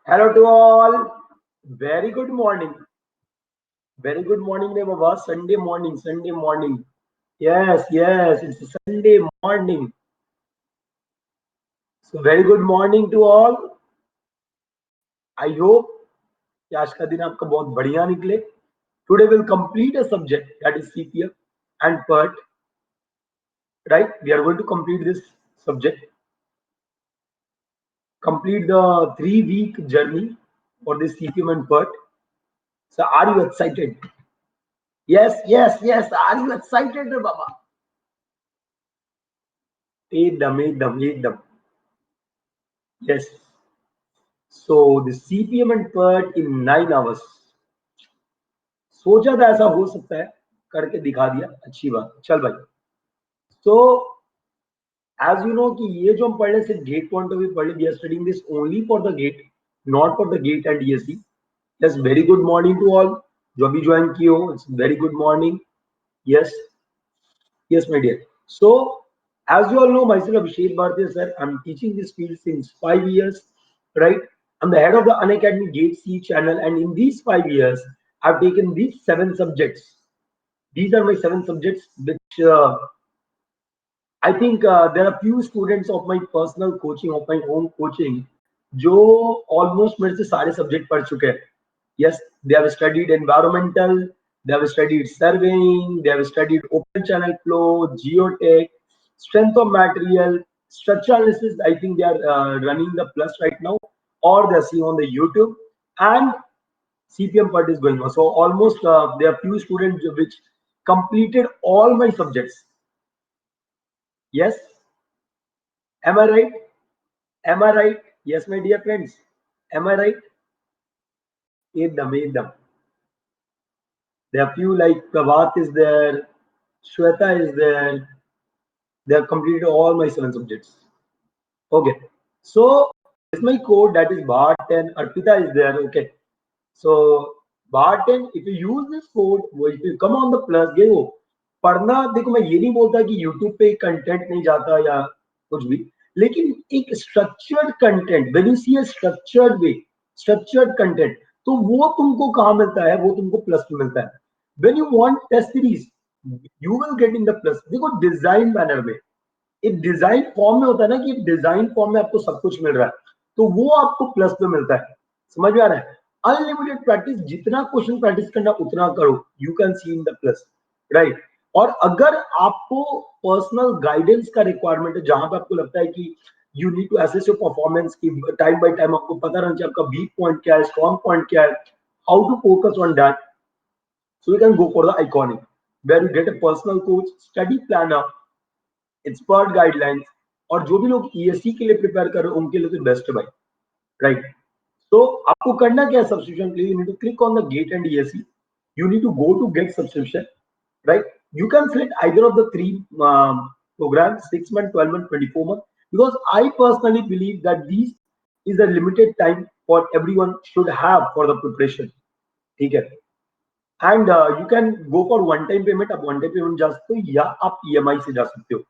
Hello to all. Very good morning. Very good morning, my Baba. Sunday morning. Sunday morning. Yes, yes. It's a Sunday morning. So very good morning to all. I hope कि आज का दिन आपका बहुत बढ़िया निकले. Today we'll complete a subject that is CPF and PERT. Right? We are going to complete this subject. Complete the 3-week journey for this CPM and PERT. So are you excited? Yes, yes, yes. Are you excited, Baba? Edam. Yes. So the CPM and PERT in 9 hours. सोचा था ऐसा हो सकता है, करके दिखा दिया. अच्छी बात. चल भाई. So as you know कि ये जो हम पढ़ रहे सिर्फ गेट पॉइंट ऑफ व्यू पढ़ रहे, we are studying this only for the gate, not for the gate and DSC. Yes, very good morning to all. जो अभी ज्वाइन किए हो, it's very good morning. Yes, yes, my dear. So as you all know, myself Abhishek Bhartiya sir, I'm teaching this field since 5 years, right? I'm the head of the Unacademy Gate C channel, and in these 5 years, I've taken these 7 subjects. These are my 7 subjects, which I think there are few students of my personal coaching, of my own coaching, जो almost मेरे से सारे subject पढ़ चुके हैं. Yes, they have studied environmental, they have studied surveying, they have studied open channel flow, geotech, strength of material, structural analysis. I think they are running the plus right now, or they are seeing on the YouTube, and CPM part is going on. So almost there are few students which completed all my subjects. Yes, am I right? Am I right? Yes, my dear friends. Am I right? Edam. There are few like Prabhat is there, Shweta is there. They have completed all my 7 subjects. Okay. So this is my code, that is bar10. Arpita is there. Okay. So bar10, if you use this code, if you come on the plus, देखो पढ़ना, देखो मैं ये नहीं बोलता कि YouTube पे content नहीं जाता या कुछ भी, लेकिन एक structured content, when you see a structured way, structured content, तो वो तुमको कहाँ मिलता है? वो तुमको प्लस में मिलता है. When you want test series, you will get in the plus. देखो डिजाइन मैनर में, एक डिजाइन फॉर्म में होता है ना कि डिजाइन फॉर्म में आपको सब कुछ मिल रहा है, तो वो आपको प्लस में मिलता है. समझ में आ रहा है? अनलिमिटेड प्रैक्टिस, जितना क्वेश्चन प्रैक्टिस करना उतना करो, you can see in the plus, right. और अगर आपको पर्सनल गाइडेंस का रिक्वायरमेंट है, जहां पे आपको लगता है कि you need to assess your performance की टाइम बाय टाइम, आपको पता रहना चाहिए आपका वीक पॉइंट क्या है, स्ट्रॉन्ग पॉइंट क्या है, how to focus on that, so you can go for the iconic, where you get a personal coach, study planner, expert guidelines. और जो भी लोग ईएससी के लिए प्रिपेयर कर रहे हो उनके लिए तो बेस्ट है भाई, राइट. तो आपको करना क्या है सब्सक्रिप्शन के लिए? You need to click on the get and ESC. You need to go to get subscription, right? You can select either of the 3 programs, 6 month, 12 month, 24 month, because I personally believe that these is a limited time for everyone should have for the preparation. ठीक है? And you can go for one time payment. आप one time payment जा सकते हो, या आप EMI से जा सकते हो.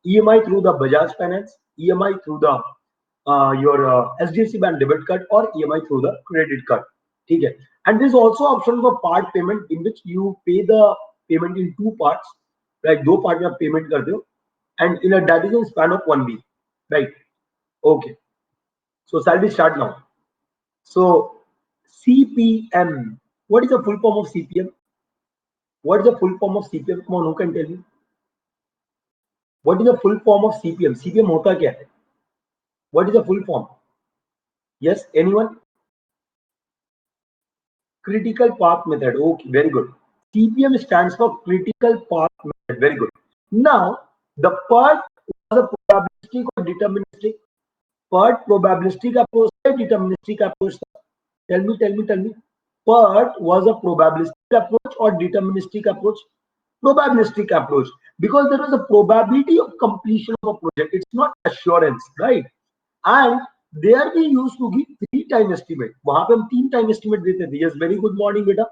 EMI through the Bajaj Finance, EMI through the your HDFC Bank debit card, or EMI through the credit card. ठीक है? And there is also option for part payment, in which you pay the payment in 2 parts. Right? 2 part में आप payment करते हो, and in a that is in span of 1 week. Right? Okay. So shall we start now? So CPM. What is the full form of CPM? What is the full form of CPM? Come on, who can tell me? What is the full form of CPM? CPM होता क्या है? What is the full form? Yes, anyone? Critical path method. Okay, very good. CPM stands for critical path method. Very good. Now, the PERT was a probabilistic or deterministic? PERT probabilistic approach or deterministic approach? Tell me. PERT was a probabilistic approach or deterministic approach? Probabilistic approach, because there was a probability of completion of a project. It's not assurance, right? And there we used to give 3 time estimate. वहां पे हम 3 time estimate देते थे. Yes, very good morning बेटा.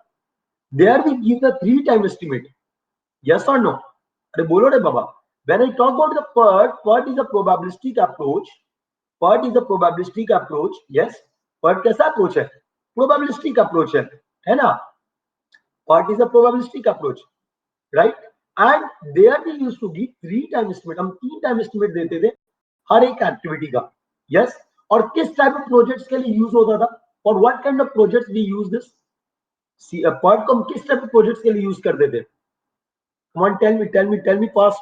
There we give the 3 time estimate. Yes or no? अरे बोलो रे बाबा. When I talk about the PERT is a probabilistic approach. PERT is a probabilistic approach. Yes. PERT कैसा approach है? Probabilistic approach है ना? PERT is a probabilistic approach, right? And there we used to give 3 time estimate, हम 3 time estimate देते थे हर एक activity का। Yes, और किस टाइप ऑफ प्रोजेक्ट्स के लिए यूज होता था? For what kind of projects we use this? PERT को हम किस टाइप ऑफ प्रोजेक्ट्स के लिए यूज करते थे? Come on, tell me fast.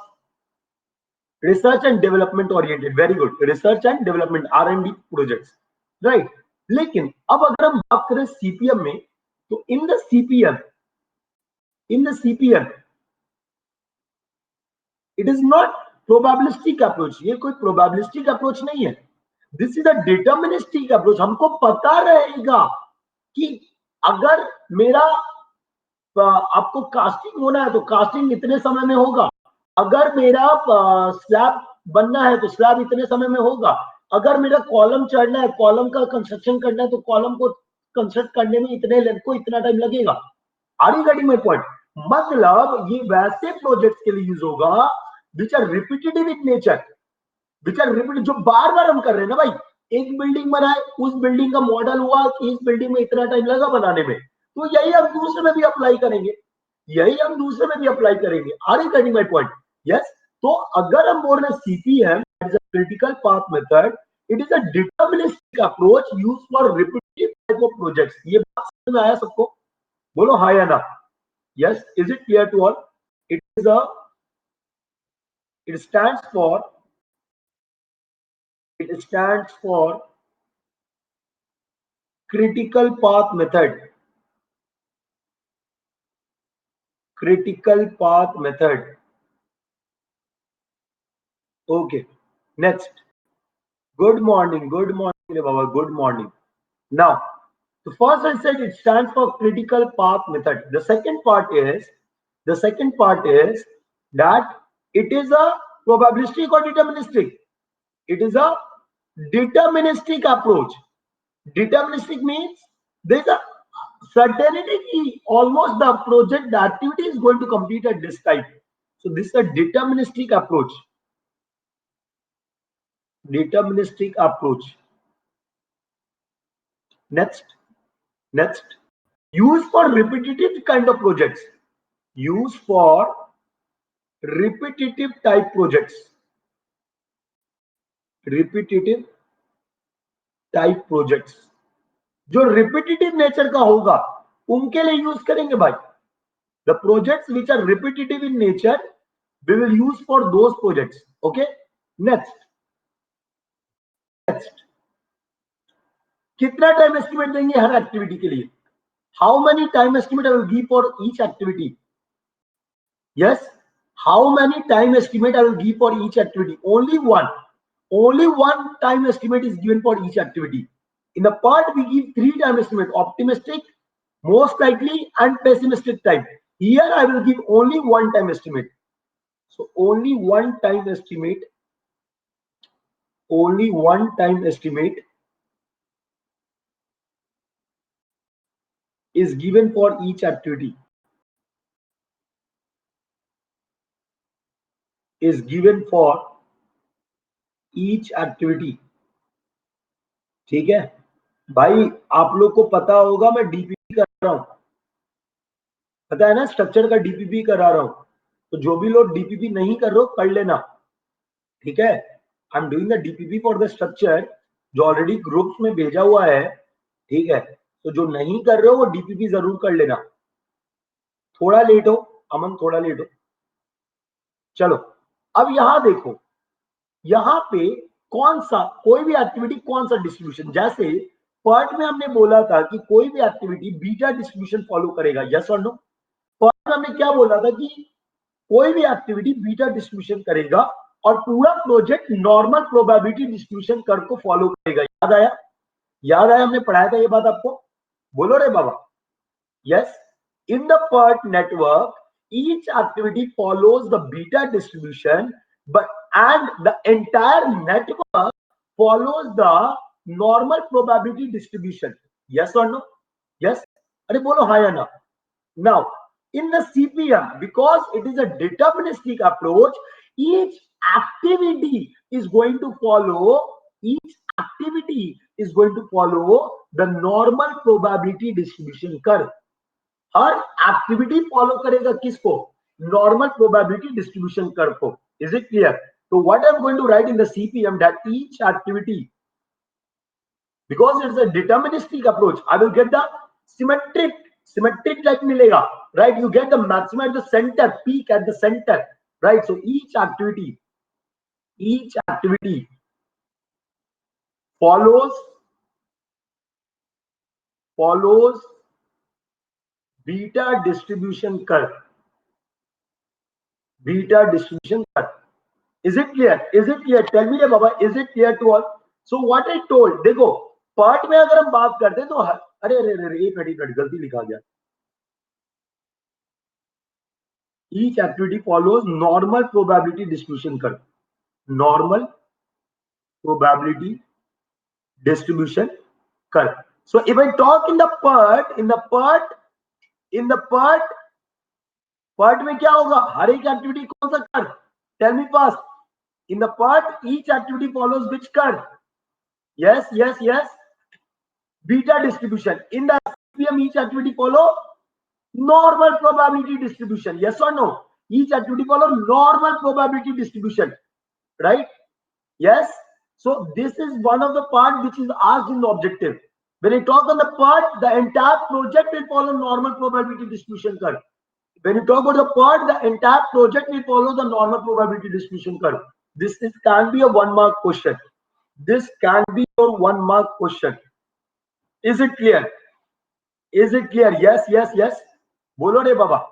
Research and development oriented, very good. Research and development, R&D projects, right? लेकिन अब अगर हम बात करें CPM में, तो in the CPM, it is not probabilistic approach. ये कोई probabilistic approach नहीं है. This is a deterministic approach. हमको पता रहेगा कि अगर मेरा आपको कास्टिंग होना है तो कास्टिंग इतने समय में होगा, अगर मेरा स्लैब बनना है तो स्लैब इतने समय में होगा, अगर मेरा कॉलम चढ़ना है, कॉलम का कंस्ट्रक्शन करना है तो कॉलम को कंस्ट्रक्ट करने में इतने लेंथ को इतना टाइम लगेगा। Are you getting my point? मतलब ये वैसे प्रोजेक्ट्स के लिए यूज होगा which are repetitive in nature, which are repeated, जो बार बार हम कर रहे हैं ना भाई। एक बिल्डिंग बनाए, उस बिल्डिंग का मॉडल हुआ कि इस बिल्डिंग में इतना टाइम लगा बनाने में, तो यही हम दूसरे में भी अप्लाई करेंगे, are you getting my point? Yes. तो अगर हम बोल रहे हैं CPM is a critical path method, it is a deterministic approach use for repetitive type of projects. ये बात समझ में आया सबको? बोलो हाँ या ना? Yes, is it clear to all? It stands for critical path method. Okay, next. Good morning Baba, good morning. Now, the first I said it stands for critical path method. The second part is that it is a probabilistic or deterministic. It is a deterministic approach. Deterministic means there is a certainty almost the project, the activity is going to complete at this time. So this is a deterministic approach. Next, use for repetitive kind of projects. Use for repetitive type projects. जो repetitive nature का होगा उनके लिए use करेंगे भाई. The projects which are repetitive in nature, we will use for those projects. Okay. Next. कितना time estimate देंगे हर activity के लिए? How many time estimate I will give for each activity? Yes. How many time estimate I will give for each activity? Only one time estimate is given for each activity. In the part we give 3 time estimate: optimistic, most likely, and pessimistic type. Here I will give only one time estimate. So only one time estimate is given for each activity. ठीक है भाई, आप लोग को पता होगा मैं DPP कर रहा हूं, पता है ना, स्ट्रक्चर का डीपीपी करा रहा हूं, तो जो भी लोग डीपीपी नहीं कर रहे हो कर लेना, ठीक है? I am doing the DPP for the structure, जो ऑलरेडी ग्रुप्स में भेजा हुआ है, ठीक है? तो जो नहीं कर रहे हो वो डीपीपी जरूर कर लेना. थोड़ा लेट हो अमन, थोड़ा लेट हो. चलो अब यहां देखो, यहां पे कौन सा कोई भी एक्टिविटी कौन सा डिस्ट्रीब्यूशन, जैसे पार्ट में हमने बोला था कि कोई भी एक्टिविटी बीटा डिस्ट्रीब्यूशन फॉलो करेगा. यस और नो? पार्ट में हमने क्या बोला था कि कोई भी एक्टिविटी बीटा डिस्ट्रीब्यूशन करेगा और पूरा project normal probability distribution curve को फॉलो करेगा. याद आया हमने पढ़ाया था ये बात आपको? बोलो रे बाबा. Yes. In the PERT network, each activity follows the beta distribution, and the entire network follows the normal probability distribution. Yes or no? Yes. अरे बोलो हाँ या ना? Now, in the CPM, because it is a deterministic approach, each activity is going to follow is going to follow the normal probability distribution curve. हर activity follow करेगा किसको? Normal probability distribution curve को. Is it clear? तो what I am going to write in the CPM that each activity, because it's a deterministic approach, I will get the symmetric like मिलेगा, right? You get the maximum at the center, peak at the center, right? So each activity follows beta distribution curve. Is it clear? Tell me Baba, is it clear to all? So what I told, देखो part में अगर हम बात करते हैं तो अरे एक मिनट गलती लिखा गया. Each activity follows normal probability distribution curve. Normal probability distribution curve. So if I talk in the part में क्या होगा? हर एक एक्टिविटी कौन सा curve? Tell me fast. In the part, each activity follows which curve? Yes. Beta distribution. In the CPM, each activity follow normal probability distribution. Yes or no? Each activity follow normal probability distribution. Right? Yes. So this is one of the part which is asked in the objective. When you talk on the part, the entire project will follow normal probability distribution curve. When you talk about the part, the entire project will follow the normal probability distribution curve. This can be a 1 mark question. This can be your 1 mark question. Is it clear? Yes. Bolo re Baba.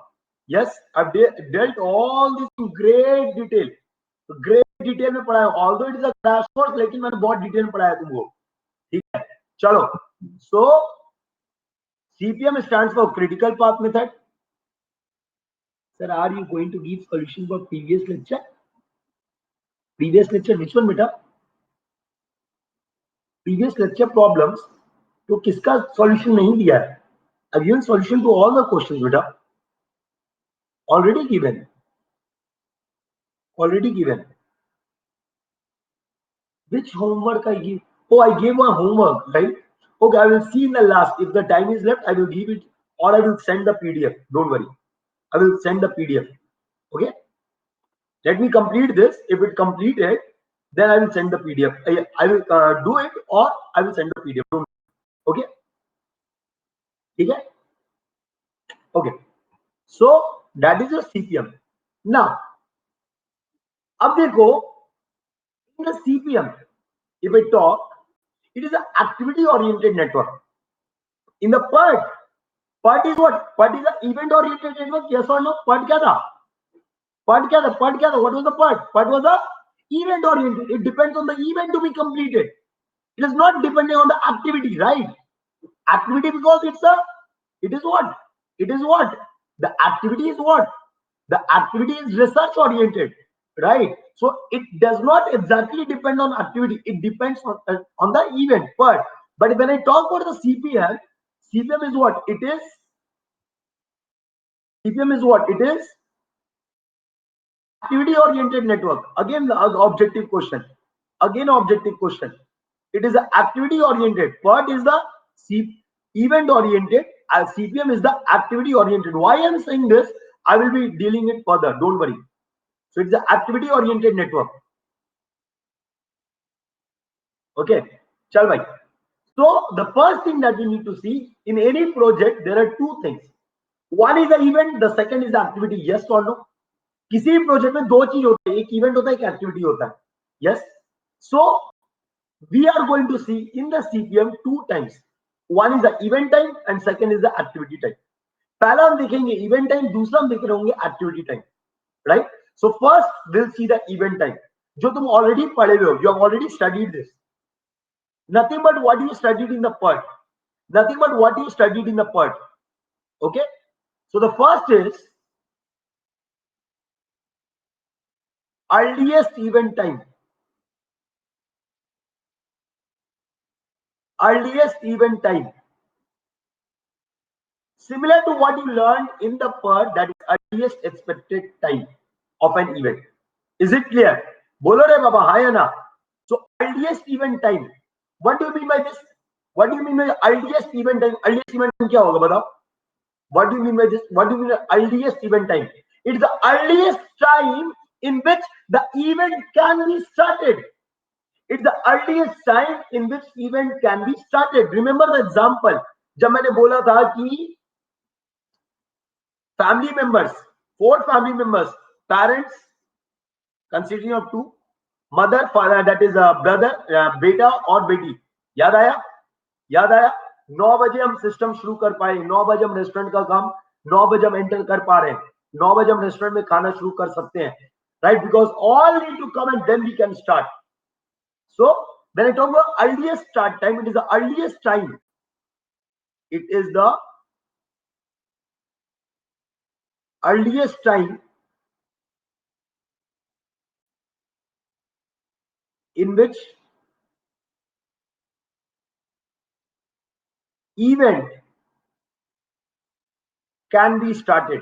Yes, I've dealt all this in great detail. में पढ़ाया. Although it is a crash course, लेकिन मैंने बहुत detail में पढ़ाया तुमको. ठीक है, चलो. So CPM stands for critical path method. Sir, are you going to give solution for previous lecture? Which one beta? Previous lecture problems. तो किसका solution नहीं दिया है? I've given solution to all the questions beta. Already given. Which homework I give? Oh, I gave my homework, right? Okay, I will see in the last. If the time is left, I will give it, or I will send the PDF. Don't worry. I will send the PDF. Okay? Let me complete this. If it completed, then I will send the PDF. I will do it, or I will send the PDF. Don't worry. Okay? Okay. So that is your CPM. Now, अब देखो, in the CPM, if I talk, it is an activity-oriented network. In the PERT is what? PERT is an event-oriented network. Yes or no? PERT क्या था? What was the PERT? PERT was a event-oriented. It depends on the event to be completed. It is not depending on the activity, right? Activity, because it is what? The activity is what? The activity is research-oriented, right? So it does not exactly depend on activity. It depends on the event, PERT. But when I talk about the CPM is what? CPM is what? It is activity-oriented network. Again, the objective question. It is an activity-oriented. PERT is the event-oriented. CPM is the activity-oriented. Why I am saying this? I will be dealing it further. Don't worry. So it's an activity-oriented network. Okay. Chal bhai. So the first thing that we need to see in any project, there are two things. One is the event. The second is the activity. Yes or no? किसी भी project में दो चीज होती है, एक event होता है, एक एक्टिविटी होता है. Yes. So we are going to see in the CPM two times. One is the event time and second is the activity time. पहला हम देखेंगे इवेंट टाइम, दूसरा हम देख रहे होंगे activity time, right? So first will see the event time, जो तुम ऑलरेडी पढ़े हुए हो. You have already studied this. Nothing but what you studied in the PERT. Okay, so the first is earliest event time. Similar to what you learned in the PERT, that is earliest expected time of an event. Is it clear? Bolo re baba, hai na? So earliest event time. What do you mean by this? What do you mean by earliest event time? Earliest event time क्या होगा बताओ? What do you mean by this? What do you mean by earliest event time? It's the earliest time in which the event can be started. It's the earliest time in which event can be started. Remember the example जब मैंने बोला था कि family members, 4 family members, parents consisting of 2, mother, father, that is a brother, बेटा और बेटी. याद आया? याद आया? 9 बजे हम सिस्टम शुरू कर पाए, 9 बजे हम रेस्टोरेंट का काम 9 बजे हम एंटर कर पा रहे हैं, 9 बजे हम रेस्टोरेंट में खाना शुरू कर सकते हैं, right? Because all need to come and then we can start. So when I talk about earliest start time, it is the earliest time. It is the earliest time in which event can be started.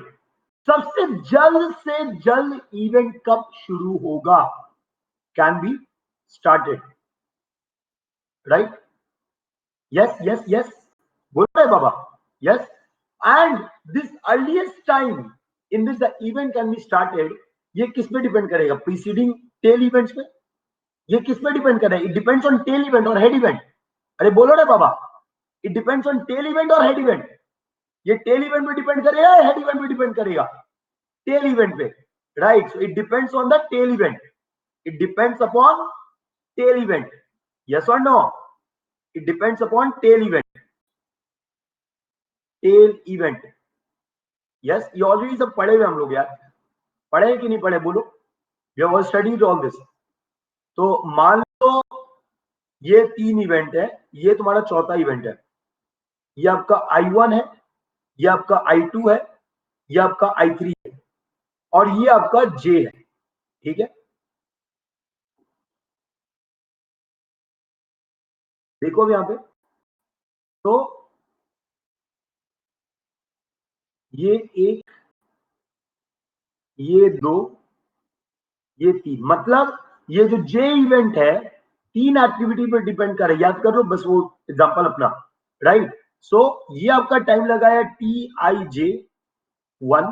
सबसे जल्द से जल्द event कब शुरू होगा? Can be started, right? Yes, yes, yes. बोल रहे बाबा? Yes. And this earliest time in which the event can be started, ये किस पे डिपेंड करेगा? प्रीसीडिंग टेल इवेंट्स पे? ये किस पे डिपेंड करेगा? It depends on tail event और हेड इवेंट. अरे बोलो रे बाबा, it depends on tail event और हेड इवेंट. ये टेल इवेंट पे डिपेंड करेगा या हेड इवेंट पे डिपेंड करेगा? टेल इवेंट पे, right? So it depends on the tail event. It depends upon tail event. Yes or no? It depends upon tail event. Tail event. Yes, ये already सब पढ़े हुए हम लोग यार. पढ़े कि नहीं पढ़े बोलो? We have all studied all this. तो मान लो ये 3 इवेंट है, ये तुम्हारा चौथा इवेंट है. ये आपका I1 है, ये आपका I2 है, ये आपका I3 है और ये आपका J है. ठीक है, देखो अब यहां पे. तो ये 1, ये 2, ये 3, मतलब ये जो J इवेंट है 3 एक्टिविटी पर डिपेंड कर रहा है. याद कर लो बस वो एग्जांपल अपना, राइट? सो ये आपका टाइम लगा है TIJ1,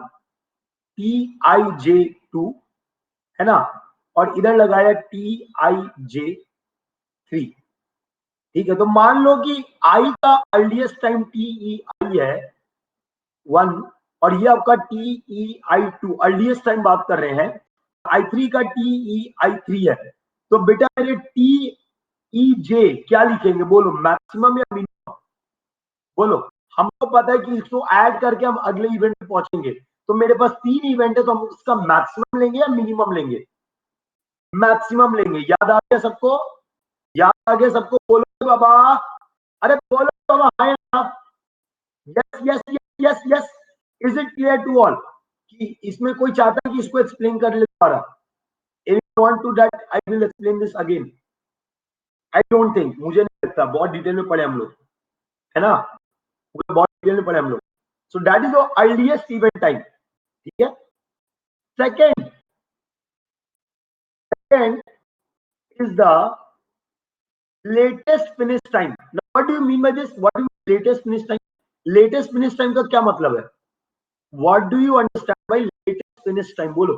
TIJ2, है ना? और इधर लगाया TIJ3. ठीक है, तो मान लो कि I का अर्लीस्ट टाइम TEI है 1 और ये आपका TEI2 अर्लीस्ट टाइम बात कर रहे हैं. I3 का TEI3 है. तो बेटा मेरे TEJ क्या लिखेंगे बोलो? मैक्सिमम या मिनिमम? बोलो. हमको पता है कि इसको ऐड करके हम अगले इवेंट पे पहुंचेंगे. तो मेरे पास 3 इवेंट है, तो हम इसका मैक्सिमम लेंगे या मिनिमम लेंगे? मैक्सिमम लेंगे. याद आ गया सबको? याद आ गया सबको? बोलो बाबा. अरे बोलो बाबा. हाँ, yes yes yes yes. Is it clear to all कि इसमें कोई चाहता है कि इसको एक्सप्लेन कर ले दोबारा? If you want to that I will explain this again. I don't think, मुझे नहीं लगता, बहुत डिटेल में पढ़े हम लोग, है ना? बहुत डिटेल में पढ़े हम लोग. सो that is the earliest event time. ठीक है. Second is the latest finish time. Now, what do you mean by this? What do you mean latest finish time? Latest finish time का क्या मतलब है? What do you understand by latest finish time? बोलो.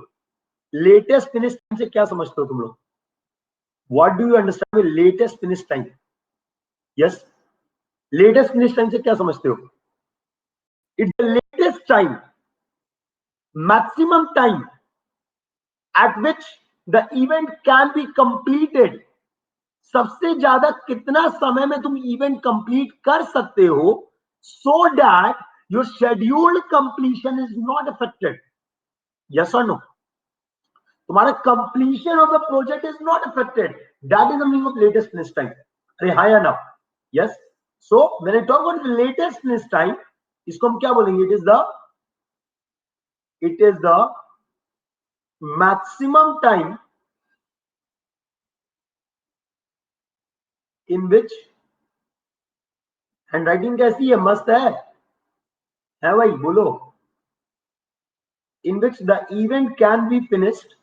Latest finish time से क्या समझते हो तुम लोग? What do you understand by latest finish time? Yes. Latest finish time से क्या समझते हो? It's the latest time, maximum time at which the event can be completed. सबसे ज्यादा कितना समय में तुम इवेंट कंप्लीट कर सकते हो so that your scheduled completion is not affected. Yes or no? तुम्हारा completion of the project is not affected. That is the meaning of latest finish time. अरे हाँ या ना? Yes. So when I talk about the latest finish time, इसको हम क्या बोलेंगे? It is the maximum time in which, handwriting कैसी है? मस्त है भाई? बोलो. In which the event can be finished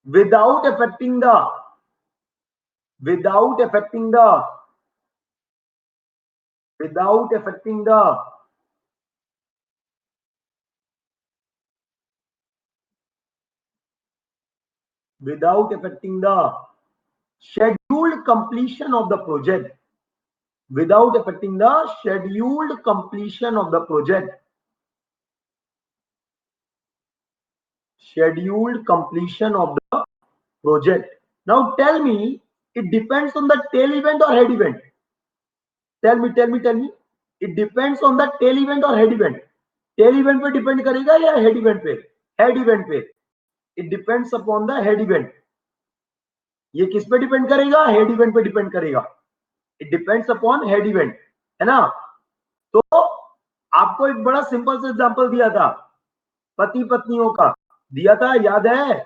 without affecting the without affecting the without affecting the without affecting the scheduled completion of the project, without affecting the scheduled completion of the project, scheduled completion of the project. Now tell me, it depends on the tail event or head event? Tell me, tell me, tell me. It depends on the tail event or head event? Tail event पे depend करेगा या head event पे? Head event पे. It depends upon the head event. ये किस पे depend करेगा? Head event पे डिपेंड करेगा. It depends upon head event, है ना? तो आपको एक बड़ा सिंपल सा एग्जांपल दिया था, पति पत्नियों का दिया था, याद है?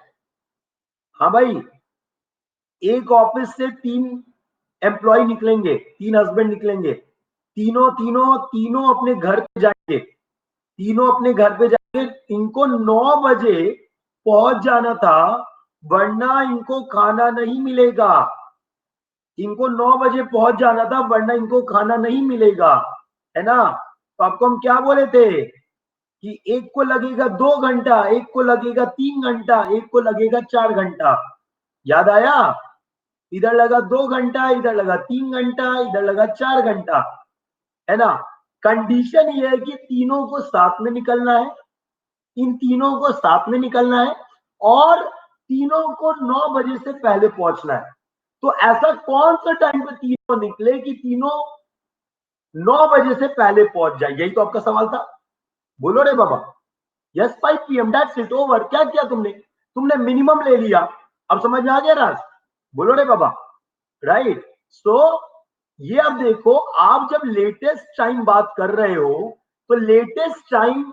हाँ भाई, एक ऑफिस से 3 एम्प्लॉय निकलेंगे, 3 हस्बैंड निकलेंगे, तीनों तीनों तीनों अपने घर पे जाएंगे, तीनों अपने घर पे जाएंगे. इनको 9 बजे पहुंच जाना था, वरना इनको खाना नहीं मिलेगा. इनको 9 बजे पहुंच जाना था, वरना इनको खाना नहीं मिलेगा, है ना? तो आपको हम क्या बोले थे कि एक को लगेगा 2 घंटा, एक को लगेगा 3 घंटा, एक को लगेगा 4 घंटा. याद आया? इधर लगा 2 घंटा, इधर लगा 3 घंटा, इधर लगा 4 घंटा, है ना? कंडीशन ये है कि तीनों को साथ में निकलना है, इन तीनों को साथ में निकलना है, और तीनों को 9 बजे से पहले पहुंचना है. तो ऐसा कौन सा टाइम पे तीनों निकले कि तीनों 9 बजे से पहले पहुंच जाए? यही तो आपका सवाल था. बोलो रे बाबा. Yes, 5 PM, that's it, over. क्या किया तुमने? तुमने मिनिमम ले लिया. अब समझ में आ गया राज? बोलो रे बाबा. राइट. सो ये अब देखो, आप जब लेटेस्ट टाइम बात कर रहे हो, तो लेटेस्ट टाइम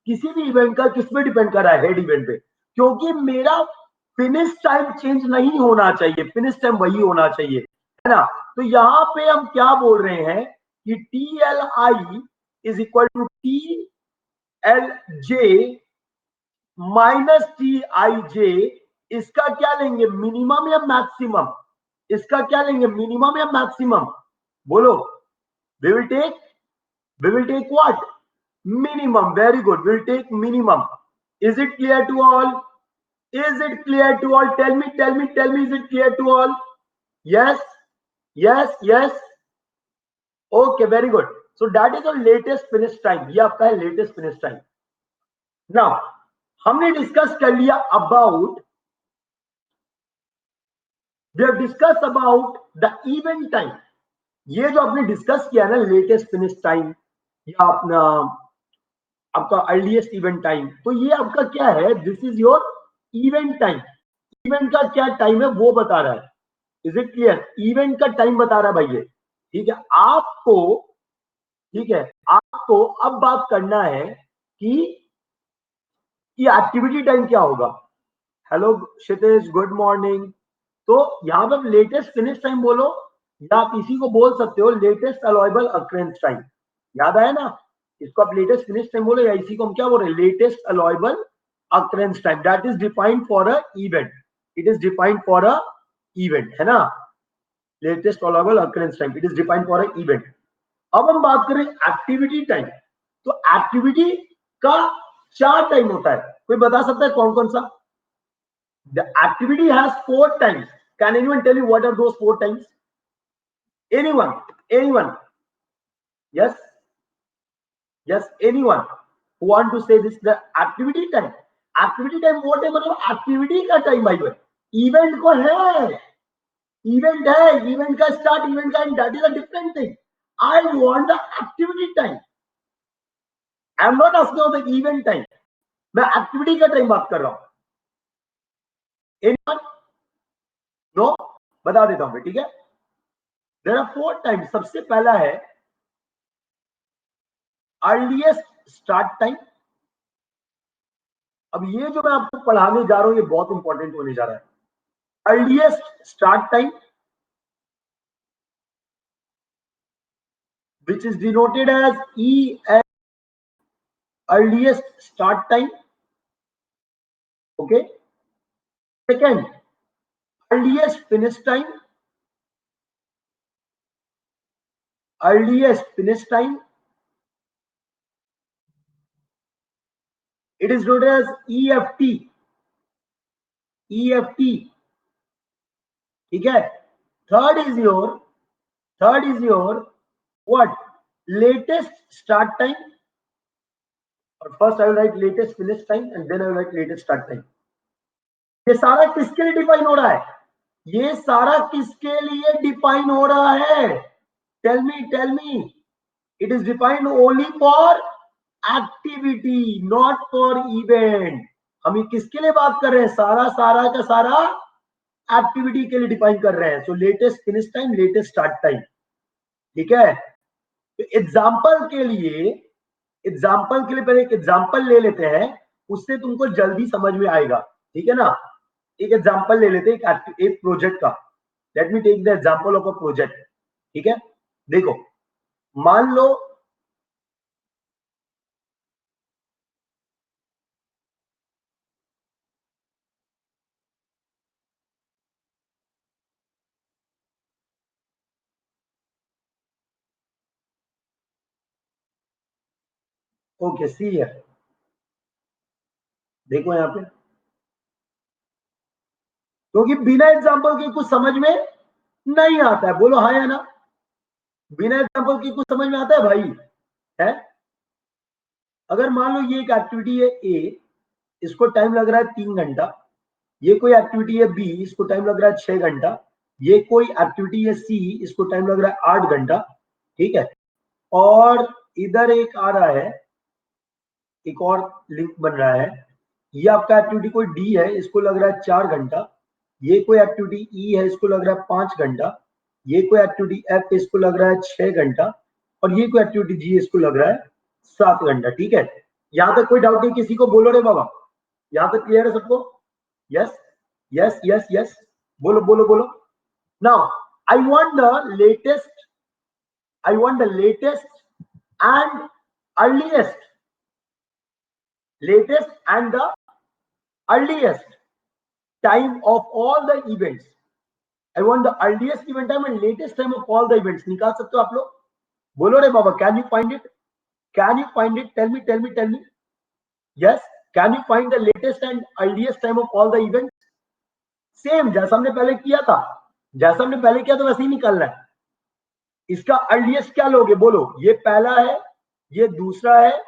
किसी भी इवेंट का किस पे डिपेंड कर रहा है? हेड इवेंट पे. क्योंकि मेरा फिनिश टाइम चेंज नहीं होना चाहिए, फिनिश टाइम वही होना चाहिए, है ना? तो यहां पे हम क्या बोल रहे हैं कि TLI is equal to TLJ minus TIJ. इसका क्या लेंगे, मिनिमम या मैक्सिमम? इसका क्या लेंगे, मिनिमम या मैक्सिमम? बोलो. we will take what? Minimum. Very good, we'll take minimum. Is it clear to all? Is it clear to all? Tell me, is it clear to all? Yes, yes, yes. Okay, very good. So that is our latest finish time. ये आपका है latest finish time. Now हमने discuss कर लिया about, we have discussed about the event time. ये जो आपने discuss किया ना, लेटेस्ट फिनिश टाइम या अपना आपका अर्लीस्ट इवेंट टाइम, तो ये आपका क्या है? This is your event time. Event का क्या टाइम है वो बता रहा है. Is it clear? इवेंट का टाइम बता रहा है भाई ये. ठीक है आपको, ठीक है आपको अब बात करना है कि ये एक्टिविटी टाइम क्या होगा. हेलो क्षितिज, गुड मॉर्निंग. तो यहां पर लेटेस्ट फिनिश टाइम बोलो, या आप इसी को बोल सकते हो लेटेस्ट अलाइबल अक्रेंस टाइम. याद आया ना? इसको आप लेटेस्ट फिनिश टाइम बोलो, या इसी को हम क्या बोल रहे हैं? Latest allowable occurrence time. That is defined for a event. It is defined for a event, है ना? Latest allowable occurrence time, it is defined for a event. अब हम बात करें एक्टिविटी टाइम. तो एक्टिविटी का 4 टाइम होता है. कोई बता सकता है कौन कौन सा? The activity has 4 times. Can anyone tell you what are those 4 times? Anyone? Anyone? Yes? Yes, anyone who want to say this? The activity time. Activity time what है? मतलब activity का time भाई भाई. Event को है. Event है. Event का start, event का end. That is a different thing. I want the activity time. I am not asking about the event time. मैं activity का time बात कर रहा हूँ. Anyone? No? बता देता हूँ, ठीक है? There are 4 times. सबसे पहला है अर्लीस्ट स्टार्ट टाइम. अब ये जो मैं आपको पढ़ाने जा रहा हूं, ये बहुत इंपॉर्टेंट होने जा रहा है. Earliest start time which is denoted as ES, earliest start time. Okay, Second, earliest finish time. Earliest finish time. It is known as EFT. EFT. ठीक है. Third is your what? Latest start time. Or first I will write latest finish time and then I will write latest start time. ये सारा किसके लिए define हो रहा है? ये सारा किसके लिए डिफाइन हो रहा है? Tell me. It is defined only for activity, not for event. हम ये किसके लिए बात कर रहे हैं? सारा का सारा एक्टिविटी के लिए डिफाइन कर रहे हैं. So latest finish time, latest start time. ठीक है. तो एग्जाम्पल के लिए पहले एक एग्जाम्पल ले लेते हैं, उससे तुमको जल्दी समझ में आएगा. ठीक है ना. एक एग्जाम्पल ले लेते हैं एक प्रोजेक्ट का. Let me take the example of a project. ठीक है. देखो, मान लो ओके सी है. देखो यहां पे, क्योंकि बिना एग्जाम्पल के कुछ समझ में नहीं आता है. बोलो हाँ या ना. बिना एग्जाम्पल के कुछ समझ में आता है भाई? है. अगर मान लो ये एक एक्टिविटी है ए, इसको टाइम लग रहा है 3 घंटा. ये कोई एक्टिविटी है बी, इसको टाइम लग रहा है 6 घंटा. ये कोई एक्टिविटी है सी, इसको टाइम लग रहा है 8 घंटा. ठीक है. और इधर एक आ रहा है, एक और लिंक बन रहा है. ये आपका एक्टिविटी कोई डी है, इसको लग रहा है 4 घंटा. ये कोई एक्टिविटी ई है, इसको लग रहा है 5 घंटा. ये कोई एक्टिविटी एफ, इसको लग रहा है 6 घंटा. और ये कोई एक्टिविटी जी, इसको लग रहा है 7 घंटा. ठीक है. यहां तक कोई डाउट नहीं किसी को? बोलो रे बाबा, यहां तक क्लियर है सबको? Yes yes yes yes. बोलो. Now I want the latest and earliest. Latest and the earliest time of all the events. I want the earliest event time and latest time of all the events. निकाल सकते हो आप लोग? बोलो रे बाबा, can you find it? Tell me. Yes, can you find the latest and earliest time of all the events? Same जैसा हमने पहले किया था, वैसे ही निकालना है. इसका अर्लीस्ट क्या लोगे? बोलो. ये पहला है, ये दूसरा है,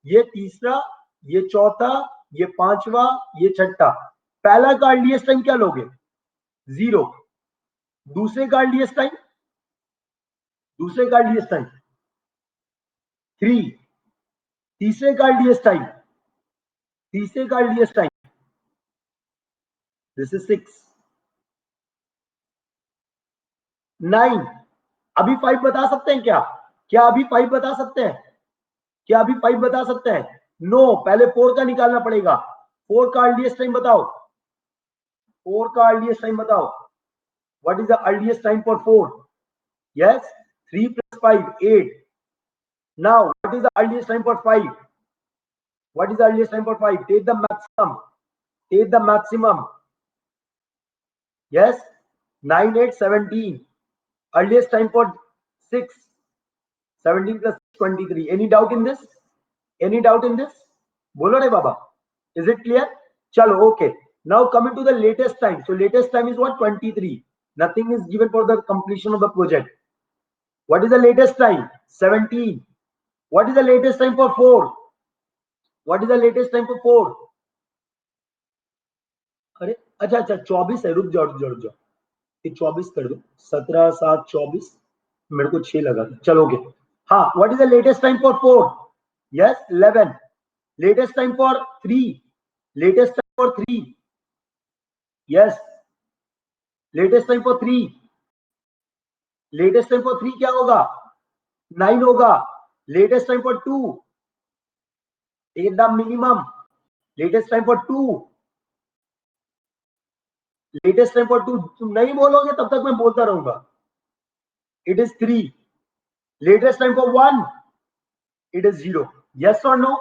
ये तीसरा, ये चौथा, ये पांचवा, ये छठा. पहला का अर्लीस्ट टाइम क्या लोगे? 0. दूसरे का अर्लीस्ट टाइम 3. तीसरे का अर्लीस्ट टाइम दिस इज 6. 9. अभी 5 बता सकते हैं क्या? अभी 5 बता सकते हैं? नो, पहले 4 का निकालना पड़ेगा. 4 का अर्लीस्ट टाइम बताओ. What is the earliest time for 4? Yes, 3 plus 5, 8. Now, what is the earliest time for 5? Take the maximum. Yes, 9, 8, 17. Earliest time for 6, 17 plus 23. Any doubt in this? Bolo re baba. Is it clear? Chalo, okay. Now coming to the latest time. So latest time is what? 23. Nothing is given for the completion of the project. What is the latest time? 17. What is the latest time for 4? अरे अच्छा 24 है. रुक जाओ. ये 24 कर दो. 17, 7, 24. मेरे को 6 लगा. चलो ओके. हाँ. What is the latest time for 4? Yes, 11. Latest time for 3. Yes. Latest time for 3 क्या होगा? 9 होगा. Latest time for 2. Take the minimum. Latest time for 2. तुम नहीं बोलोगे तब तक मैं बोलता रहूंगा. It is 3. Latest time for 1. It is 0. Yes or no?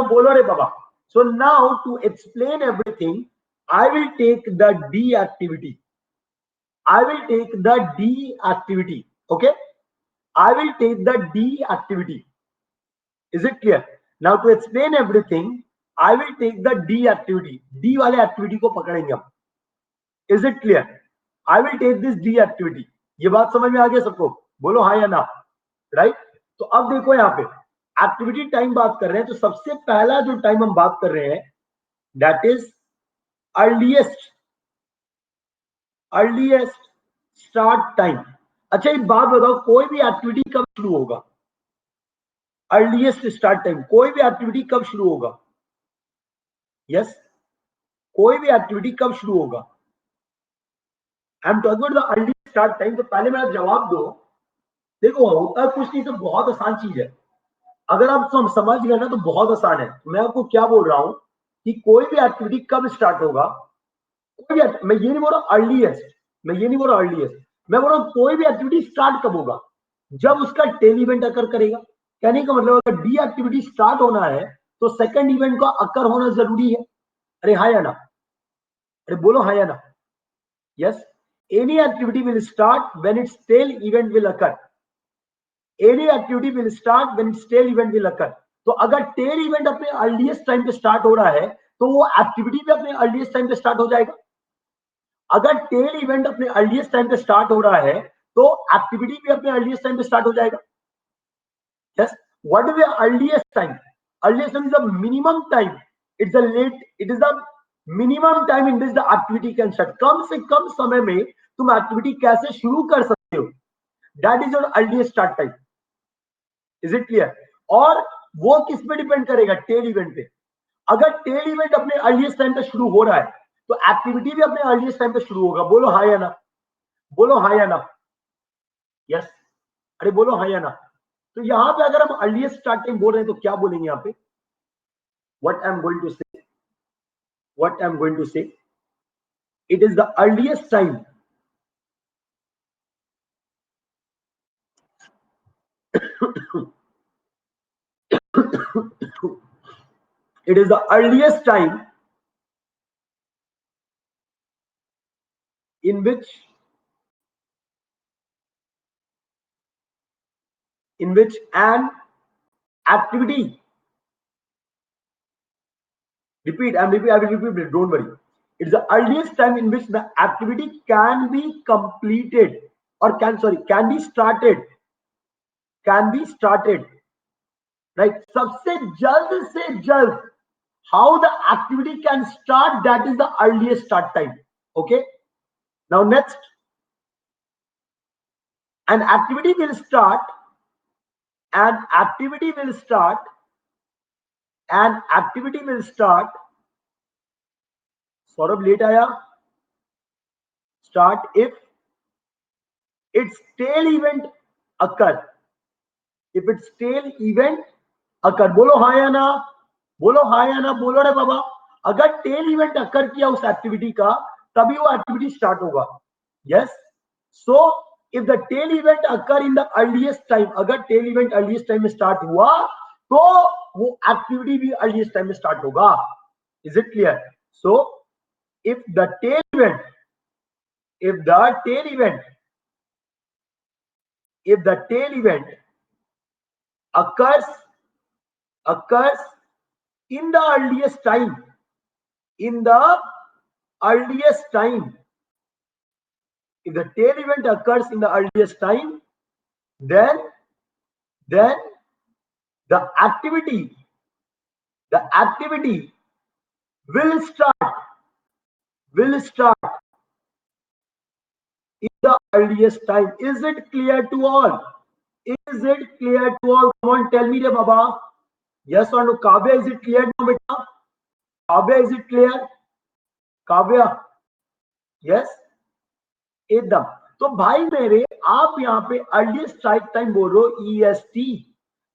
Boलो रे बाबा. So now to explain everything, I will take the D activity. I will take the D activity. Okay. I will take the D activity. Is it clear? Now to explain everything, I will take the D activity. D वाले activity को पकड़ेंगे हम. Is it clear? I will take this D activity. ये बात समझ में आ गया सबको? बोलो हाँ या ना. राइट? तो अब देखो यहाँ पे एक्टिविटी टाइम बात कर रहे हैं, तो सबसे पहला जो टाइम हम बात कर रहे हैं that is earliest start time. अच्छा एक बात बताओ, कोई भी एक्टिविटी कब शुरू होगा? Earliest start time. कोई भी एक्टिविटी कब शुरू होगा? यस, कोई भी एक्टिविटी कब शुरू होगा? I am talking about the earliest start time. तो पहले मेरा जवाब दो. देखो होता कुछ नहीं, तो बहुत आसान चीज है. अगर आप समझ गए ना तो बहुत आसान है. मैं आपको क्या बोल रहा हूं कि कोई भी एक्टिविटी कब स्टार्ट होगा, कोई भी, मैं ये नहीं बोल रहा अर्लीएस्ट, मैं ये नहीं बोल रहा अर्लीएस्ट, मैं बोल रहा हूं कोई भी एक्टिविटी स्टार्ट कब होगा? जब उसका टेल इवेंट अकर करेगा. कहने का मतलब अगर डी एक्टिविटी स्टार्ट होना है तो सेकंड इवेंट का अकर होना जरूरी है. अरे हाँ या ना? अरे बोलो हाँ या ना? Yes. Any activity will start when it's tail event will occur. Any activity will start when it's tail event will occur. तो अगर टेल इवेंट अपने अर्लीएस्ट टाइम पे स्टार्ट हो रहा है तो वो एक्टिविटी भी अपने अर्लीएस्ट टाइम पे स्टार्ट हो जाएगा. अगर टेल इवेंट अपने अर्लीएस्ट टाइम पे स्टार्ट हो रहा है तो एक्टिविटी भी अपने अर्लीएस्ट टाइम पे स्टार्ट हो जाएगा. Yes. What is the earliest time? Earliest time is the minimum time. It's the late, it is the minimum time in which the activity can start. कम से कम समय में तुम एक्टिविटी कैसे शुरू कर सकते हो, that is your earliest start time. Is it clear? और वो किस पे डिपेंड करेगा? टेल इवेंट पे. अगर टेल इवेंट अपने अर्लीएस्ट टाइम पे शुरू हो रहा है तो एक्टिविटी भी अपने अर्लीएस्ट टाइम पे शुरू होगा. बोलो हाँ या ना? बोलो हाँ या ना? यस. अरे बोलो हाँ या ना? तो यहां पे अगर हम अर्लीएस्ट स्टार्ट टाइम बोल रहे हैं तो क्या बोलेंगे यहां पे? What I am going to say, what I am going to say, it is the earliest time it is the earliest time in which an activity, repeat, I will repeat it, don't worry. It's the earliest time in which the activity can be completed or can be started, right? सबसे जल्द से जल्द how the activity can start, that is the earliest start time. Okay, now next, an activity will start, an activity will start, an activity will start. Saurabh late आया. Start if its tail event occur. If its tail event occur. बोलो हाँ या ना? बोलो हाँ या ना? बोलो रे बाबा. अगर टेल इवेंट अकर किया उस एक्टिविटी का तभी वो एक्टिविटी स्टार्ट होगा. Yes. So if the tail event occur in the earliest time, अगर टेल इवेंट अर्लीएस्ट टाइम में स्टार्ट हुआ तो वो एक्टिविटी भी अर्लीएस्ट टाइम में स्टार्ट होगा. Is it clear? So if the tail event, if the tail event, if the tail event occurs in the earliest time, in the earliest time, if the tail event occurs in the earliest time, then the activity will start in the earliest time. Is it clear to all? Is it clear to all? Come on, tell me, Baba. Yes or no? Kavya, is it clear now, beta? Kavya, is it clear? Kavya, yes? एकदम. तो भाई मेरे, आप यहाँ पे earliest start time बोल रहे हो EST.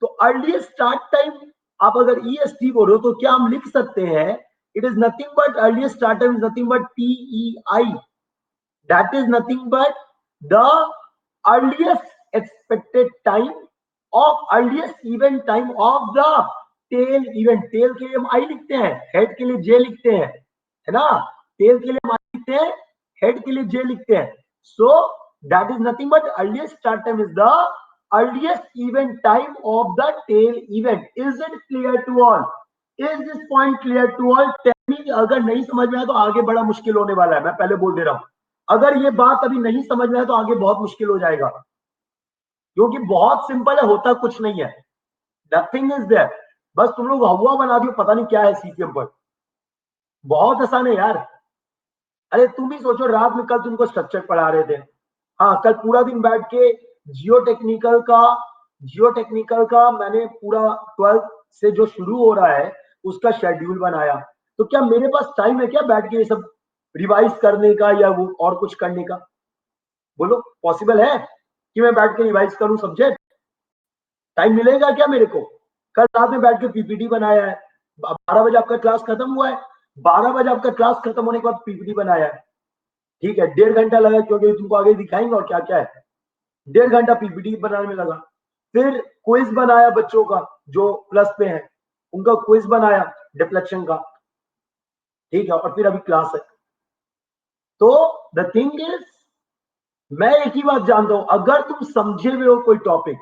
तो अर्लीस्ट स्टार्ट टाइम आप अगर EST बोल रहे हो तो क्या हम लिख सकते हैं it is nothing but earliest start time is nothing but TEI. That is nothing but the earliest expected time of earliest event time of the tail event. tail के लिए हम I लिखते हैं, head के लिए J लिखते हैं, है ना? टेल के लिए हमारे लिखते हैं, हेड के लिए जे लिखते हैं. So that is nothing but earliest start time is the earliest event time of the tail event. Is it clear to all? Is this point clear to all? Tell me. अगर नहीं समझ में आया तो आगे बड़ा मुश्किल होने वाला है, मैं पहले बोल दे रहा हूं. अगर ये बात अभी नहीं समझ में आया तो आगे बहुत मुश्किल हो जाएगा, क्योंकि बहुत सिंपल है, होता कुछ नहीं है. Nothing is there. बस तुम लोग हवा बना दियो, पता नहीं क्या है सीपीएम पर. बहुत आसान है यार. अरे तुम ही सोचो, रात में कल तुमको स्ट्रक्चर पढ़ा रहे थे, हाँ, कल पूरा दिन बैठ के जियो टेक्निकल का मैंने पूरा 12th से जो शुरू हो रहा है उसका शेड्यूल बनाया. तो क्या मेरे पास टाइम है क्या बैठ के ये सब रिवाइज करने का या वो और कुछ करने का? बोलो, पॉसिबल है कि मैं बैठ के रिवाइज करूं सब्जेक्ट? टाइम मिलेगा क्या मेरे को? कल रात में बैठ के पीपीटी बनाया है, 12 बजे आपका क्लास खत्म हुआ है, 12 बजे आपका क्लास खत्म होने के बाद पीपीटी बनाया है. ठीक है, 1.5 घंटा लगा, क्योंकि तुमको आगे दिखाएंगे और क्या क्या है. 1.5 घंटा पीपीटी बनाने में लगा. फिर क्विज बनाया बच्चों का जो प्लस पे है, उनका क्विज बनाया डिफ्लेक्शन का. ठीक है, और फिर अभी क्लास है. तो द थिंग इज, मैं एक ही बात जानता हूं, अगर तुम समझे हुए हो कोई टॉपिक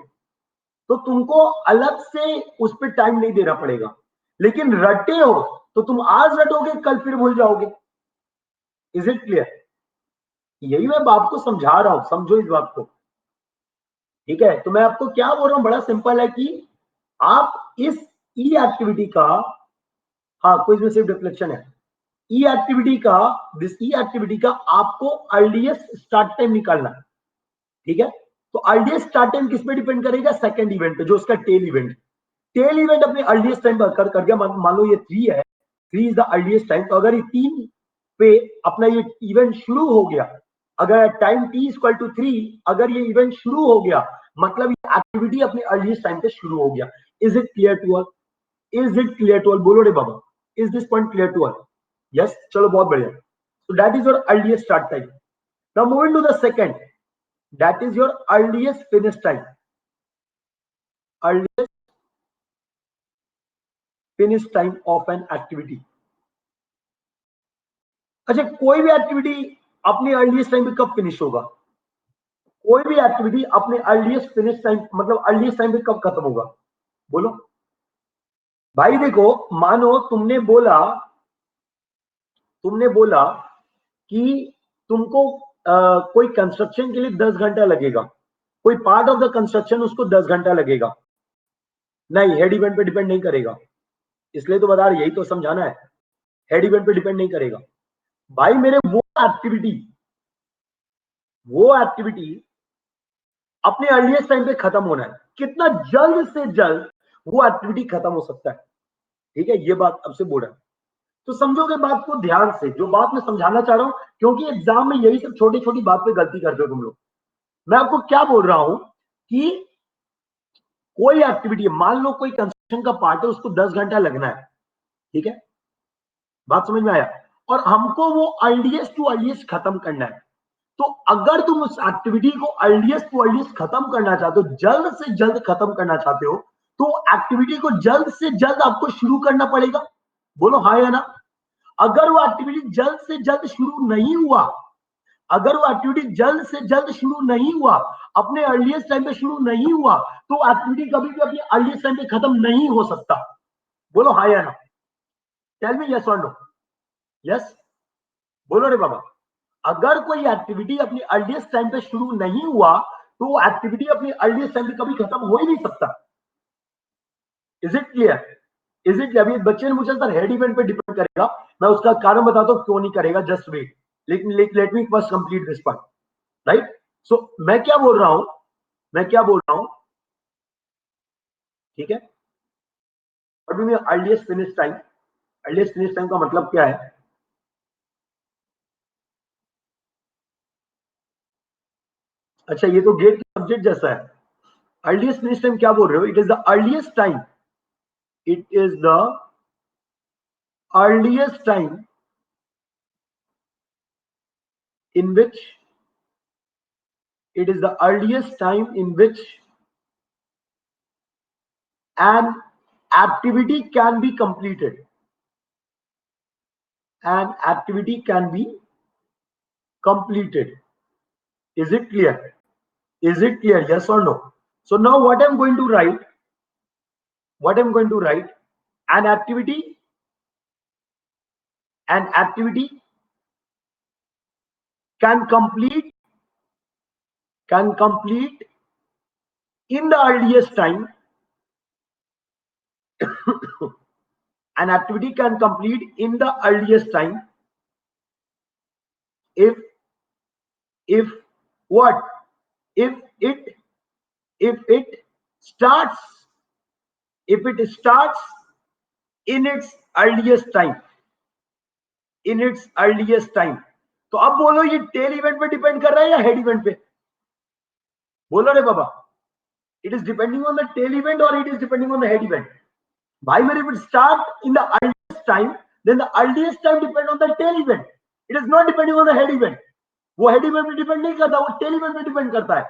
तो तुमको अलग से उस पर टाइम नहीं देना पड़ेगा. लेकिन रटे हो तो तुम आज रटोगे, कल फिर भूल जाओगे. Is it clear? यही मैं आपको समझा रहा हूं, समझो इस बात को. ठीक है, तो मैं आपको क्या बोल रहा हूं, बड़ा सिंपल है कि आप इस ई एक्टिविटी का, हाँ क्विज में सिर्फ डिफ्लेक्शन है, ई एक्टिविटी का, दिस ई एक्टिविटी का आपको अर्लीस्ट स्टार्ट टाइम निकालना है. ठीक है, तो अर्लीस्ट स्टार्ट टाइम किस पे डिपेंड करेगा? सेकंड इवेंट पे, जो उसका टेल इवेंट. टेल इवेंट अपने अर्लीस्ट टाइम पर कर गया. मान लो ये 3 है, 3 इज द अर्लीस्ट टाइम. तो अगर ये 3 पे अपना ये इवेंट शुरू हो गया, अगर टाइम t इक्वल टू 3, अगर ये इवेंट शुरू हो गया, मतलब ये एक्टिविटी अपने अर्लीस्ट टाइम पे शुरू हो गया. Is it clear to all? Is it clear to all? बोलो रे बाबा, is this point clear to all? Yes, चलो बहुत बढ़िया. So that is your earliest start time. Now moving to the second, that is your earliest finish time. Earliest finish time of an activity. अच्छा, कोई भी activity अपने earliest time पे कब finish होगा? कोई भी एक्टिविटी अपने अर्लीस्ट फिनिश टाइम, मतलब अर्लीस्ट टाइम पे कब खत्म होगा? बोलो भाई. देखो, मानो तुमने बोला कि तुमको कोई कंस्ट्रक्शन के लिए 10 घंटा लगेगा, कोई पार्ट ऑफ द कंस्ट्रक्शन उसको 10 घंटा लगेगा. नहीं, हेड इवेंट पे डिपेंड नहीं करेगा. इसलिए तो बता रहा, यही तो समझाना है. हेड इवेंट पे डिपेंड नहीं करेगा भाई मेरे. वो एक्टिविटी अपने अर्लीस्ट टाइम पे खत्म होना है. कितना जल्द से जल्द वो एक्टिविटी खत्म हो सकता है. ठीक है, ये बात अब से बोल रहा है. तो समझोगे बात को ध्यान से, जो बात मैं समझाना चाह रहा हूं, क्योंकि एग्जाम में यही सब छोटी छोटी बात पे गलती करते हो तुम लोग. मैं आपको क्या बोल रहा हूं कि कोई एक्टिविटी, मान लो कोई कंस्ट्रक्शन का पार्ट है, उसको 10 घंटा लगना है. ठीक है, बात समझ में आया? और हमको वो अर्लीस्ट टू अर्लीस्ट खत्म करना है. तो अगर तुम उस एक्टिविटी को अर्लीस्ट टू अर्लीस्ट खत्म करना चाहते हो, जल्द से जल्द खत्म करना चाहते हो, तो एक्टिविटी को जल्द से जल्द आपको शुरू करना पड़ेगा. बोलो हाँ या ना? अगर वो एक्टिविटी जल्द से जल्द शुरू नहीं हुआ, अगर वो एक्टिविटी जल्द से जल्द शुरू नहीं हुआ, अपने अर्लीस्ट टाइम पे शुरू नहीं हुआ, तो एक्टिविटी कभी भी अपने अर्लीस्ट टाइम पे खत्म नहीं हो सकता. बोलो हाँ या ना? टेल मी यस और नो. यस, बोलो रे बाबा. अगर कोई एक्टिविटी अपनी अर्लीस्ट टाइम पे शुरू नहीं हुआ, तो वो एक्टिविटी अपनी अर्लीस्ट टाइम पे कभी खत्म हो ही नहीं सकता. Is it clear? Is it? अभी बच्चे ने मुझे सर हेड इवेंट पे डिपेंड करेगा, मैं उसका कारण बताता हूं क्यों नहीं करेगा. जस्ट वेट, लेकिन let me first complete this part. Right? So मैं क्या बोल रहा हूं, ठीक है. अभी मैं अर्लीस्ट फिनिश टाइम का मतलब क्या है? अच्छा, ये तो गेट सब्जेक्ट जैसा है. अर्लीस्ट फिनिश टाइम क्या बोल रहे हो? It is the earliest time, it is the earliest time in which an activity can be completed. an activity can be completed. Is it clear? Is it clear? Yes or no? So now what I'm going to write, an activity can complete in the earliest time. An activity can complete in the earliest time if what? If it starts in its earliest time. तो अब बोलो ये tail event पे depend कर रहा है या head event पे? बोलो रे बाबा, it is depending on the tail event और it is depending on the head event? भाई मेरे, if it start in the earliest time then the earliest time depend on the tail event. It is not depending on the head event. वो head event पे depend नहीं करता, वो tell event पे depend करता है.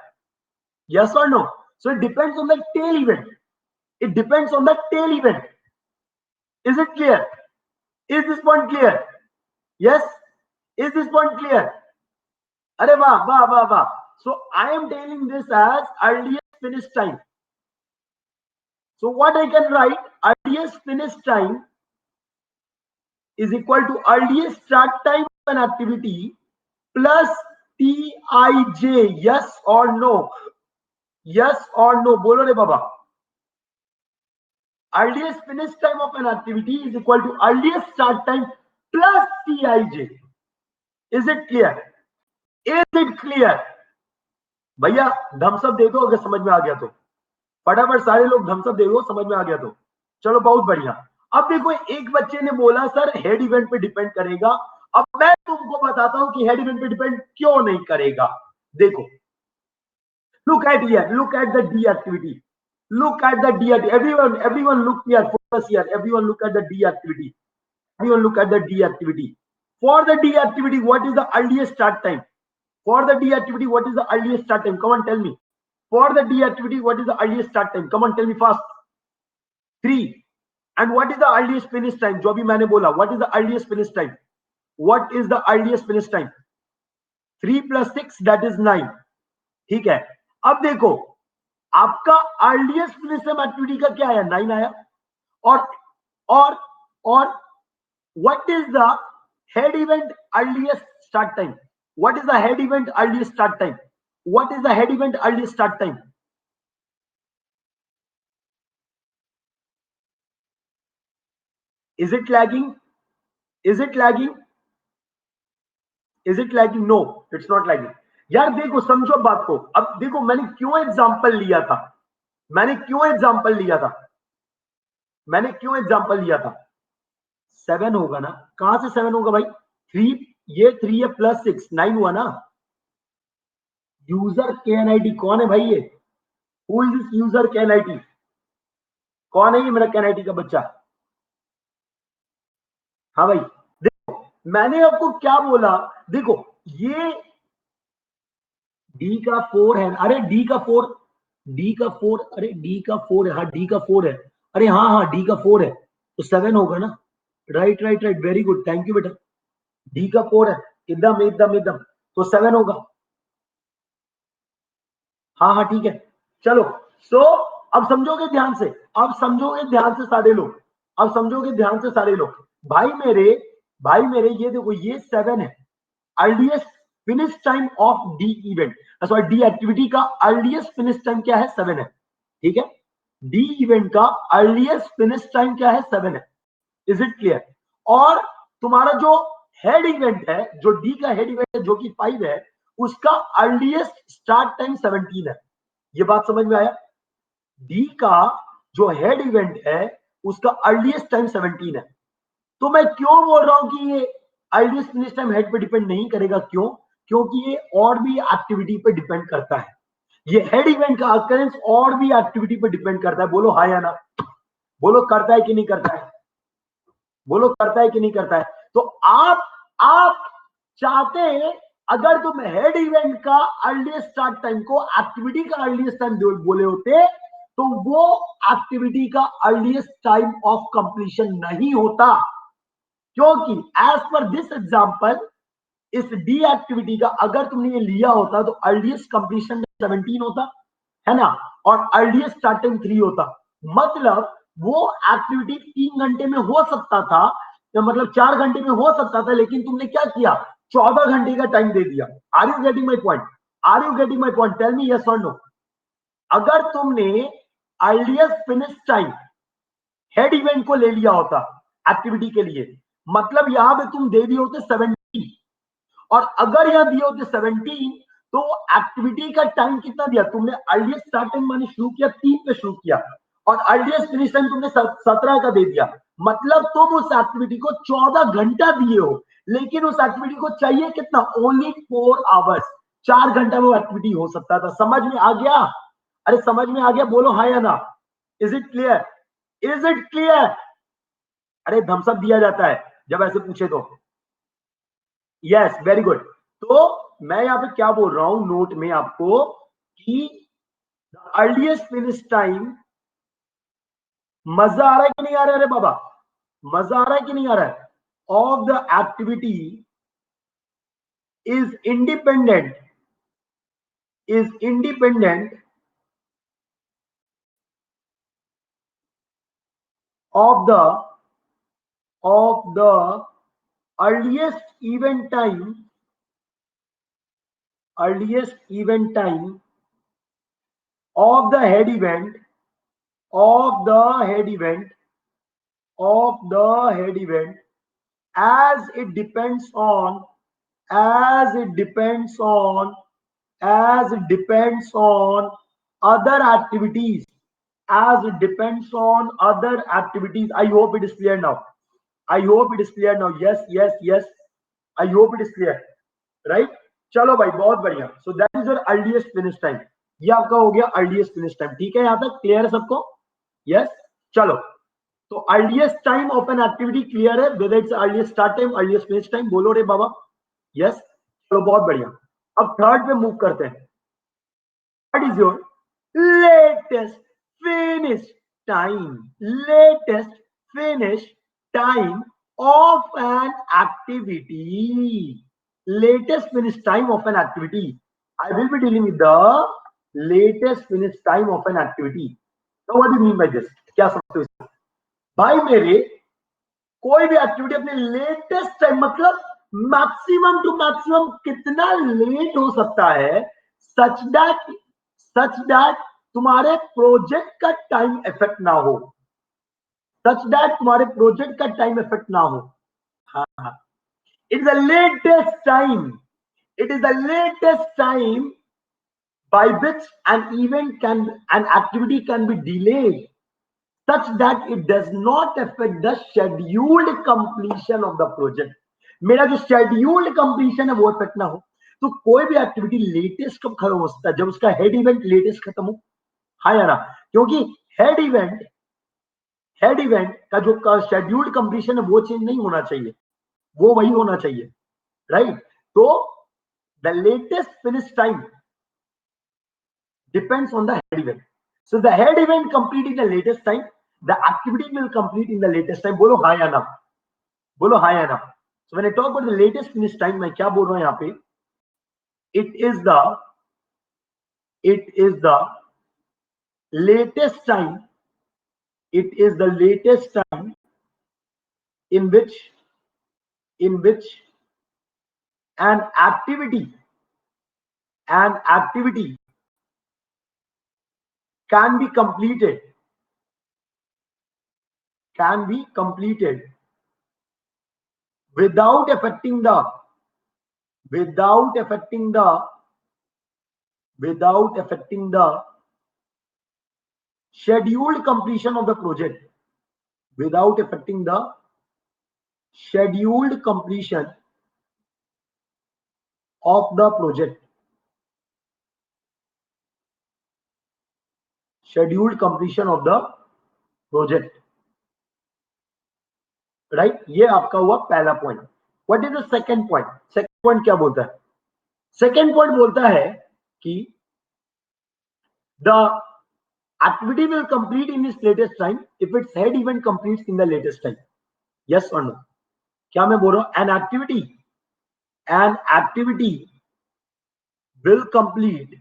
यस और no? So it depends on the tail event. It depends on the tail event. Is it clear? Is this point clear? Yes? Is this point clear? Arey वाह वाह वाह वाह. So I am telling this as earliest finish time. So what I can write, earliest finish time is equal to earliest start time of an activity plus Tij. Yes or no? Yes or no? Bolo re baba. Earliest finish time of an activity is equal to earliest start time plus Tij. Is it clear? Is it clear? भैया धमसअप दे दो अगर समझ में आ गया तो. फटाफट सारे लोग धमसअप दे दो, समझ में आ गया तो. चलो बहुत बढ़िया. अब देखो एक बच्चे ने बोला सर हेड इवेंट पे डिपेंड करेगा. अब मैं तुमको बताता हूं कि हेड इवेंट पे डिपेंड क्यों नहीं करेगा. देखो, look at here, look at the D activity. Look at the D activity. Everyone look here, focus here. Everyone look at the D activity. Everyone look at the D activity. For the D activity, what is the earliest start time? For the D activity, what is the earliest start time? Come on, tell me. For the D activity, what is the earliest start time? Come on, tell me fast. 3. And what is the earliest finish time? जो भी मैंने बोला, what is the earliest finish time? What is the earliest finish time? 3 plus 6, that is 9. ठीक है. अब देखो आपका earliest finish time activity का क्या आया? 9 आया. और what is the head event earliest start time? What is the head event earliest start time? What is the head event earliest start time? Is it lagging? Is it lagging? Is it lagging? No, it's not lagging. यार देखो, समझो बात को. अब देखो मैंने क्यों example लिया था. मैंने क्यों एग्जांपल लिया था. 7 होगा ना. कहां से 7 होगा भाई? 3, ये 3 है प्लस 6, 9 हुआ ना. यूजर KNIT कौन है भाई? ये who is this user KNIT? कौन है ये मेरा KNIT का बच्चा? हाँ भाई देखो मैंने आपको क्या बोला. देखो ये D का 4 है. अरे D का 4. अरे D का 4 है. हाँ D का 4 है. अरे हाँ D का 4 है तो 7 होगा ना. Right, very good, thank you बेटा. D का 4 है. एकदम तो 7 होगा. हाँ ठीक है. चलो सो अब समझोगे ध्यान से. सारे लोग. भाई मेरे ये देखो, ये 7 है. Earliest finish time of D event, sorry D activity का अर्लीस्ट फिनिश टाइम क्या है? 7 है. ठीक है. डी इवेंट का अर्लीस्ट फिनिश टाइम क्या है? 7 है. Is it clear? और तुम्हारा जो हेड इवेंट है, जो डी का हेड इवेंट है जो कि 5 है, उसका अर्लीस्ट स्टार्ट टाइम 17 है. ये बात समझ में आया? डी का जो हेड इवेंट है उसका अर्लीस्ट टाइम 17 है. तो मैं क्यों बोल रहा हूं कि ये अर्लीस्ट फिनिश टाइम हेड पे डिपेंड नहीं करेगा? क्यों? क्योंकि ये और भी एक्टिविटी पे डिपेंड करता है. ये हेड इवेंट का अकरेंस और भी एक्टिविटी पे डिपेंड करता है. बोलो हाँ या ना. बोलो करता है कि नहीं करता है? बोलो करता है कि नहीं करता है? तो आप चाहते हैं अगर तुम हेड इवेंट का अर्लीस्ट स्टार्ट टाइम को एक्टिविटी का अर्लीस्ट टाइम बोले होते तो वो एक्टिविटी का अर्लीस्ट टाइम ऑफ कंप्लीशन नहीं होता. क्योंकि एज पर दिस एग्जांपल इस डी एक्टिविटी का अगर तुमने ये लिया होता तो अर्लीस्ट कंप्लीशन 17 होता है ना, और अर्लीस्ट स्टार्ट टाइम 3 होता। मतलब वो एक्टिविटी 3 घंटे में हो सकता था, या मतलब 4 घंटे में हो सकता था, लेकिन तुमने क्या किया, 14 घंटे का टाइम दे दिया। Are you getting my point? Are you getting my point? Tell me yes और नो। अगर तुमने earliest finish time head event को ले लिया होता एक्टिविटी के लिए, मतलब यहां पे तुम दे दिए होते 17, और अगर यहां दिए होते 17 तो एक्टिविटी का टाइम कितना दिया तुमने? अर्लीस्ट स्टार्ट टाइम माने शुरू किया 3 पे शुरू किया, और अर्लीस्ट फिनिश टाइम तुमने 17 का दे दिया। मतलब तुम उस एक्टिविटी को 14 घंटा दिए हो, लेकिन उस एक्टिविटी को चाहिए कितना? Only 4 hours. 4 घंटा में वो एक्टिविटी हो सकता था। समझ में आ गया? अरे समझ में आ गया? बोलो हाँ या ना। Is it clear? Is it clear? अरे थम्स अप दिया जाता है जब ऐसे पूछे तो। Yes, very good. तो मैं यहां पे क्या बोल रहा हूं नोट में आपको कि अर्लीस्ट फिनिश टाइम, मजा आ रहा है कि नहीं आ रहा है? अरे बाबा, मजा आ रहा है कि नहीं आ रहा है? Of the activity is independent, is independent of the earliest event time, earliest event time of the head event, of the head event, of the head event, as it depends on, as it depends on, as it depends on other activities, as it depends on other activities. I hope it is clear now. I hope it is clear now. Yes, yes, yes. I hope it is clear. Right? चलो भाई, बहुत बढ़िया। सो that is your earliest finish time. ये आपका हो गया earliest finish time. ठीक है, यहां तक क्लियर है सबको? यस। चलो, तो earliest time of an activity clear है, whether it's earliest start time, earliest finish time. बोलो रे बाबा। यस, चलो बहुत बढ़िया। अब थर्ड पे मूव करते हैं। What is your latest finish time? Latest finish time of an activity, latest finish time of an activity. I will be dealing with the latest finish time of an activity. So what do you mean by this? क्या समझते हो इसको? भाई मेरे, कोई भी activity अपने latest time, मतलब मैक्सिमम टू मैक्सिमम कितना लेट हो सकता है, सच दैट तुम्हारे प्रोजेक्ट का टाइम इफेक्ट ना हो, सच दैट तुम्हारे प्रोजेक्ट का टाइम इफेक्ट ना हो। हाँ, it is the latest time, it is the latest time by which an activity can be delayed such that it does not affect the scheduled completion of the project. मेरा जो scheduled completion है वो effect ना हो। तो कोई भी activity latest कब खत्म हो सकता है? जब उसका हेड इवेंट लेटेस्ट खत्म हो। हाँ या ना? क्योंकि हेड इवेंट का जो शेड्यूल्ड कंप्लीशन है वो चेंज नहीं होना चाहिए, वो वही होना चाहिए, राइट? तो the latest finish time depends on the head event. So the head event complete in the latest time, the activity will complete in the latest time. बोलो हाँ या ना? बोलो हाँ या ना? So when I talk about the latest finish time, मैं क्या बोल रहा हूँ यहाँ पे? It is the latest time. It is the latest time in which an activity can be completed without affecting the scheduled completion of the project, without affecting the scheduled completion of the project, scheduled completion of the project, right? ये आपका हुआ पहला point. What is the second point? Second point क्या बोलता है? Second point बोलता है कि the activity will complete in its latest time if its head event completes in the latest time. Yes or no? क्या मैं बोल रहा हूं? An activity will complete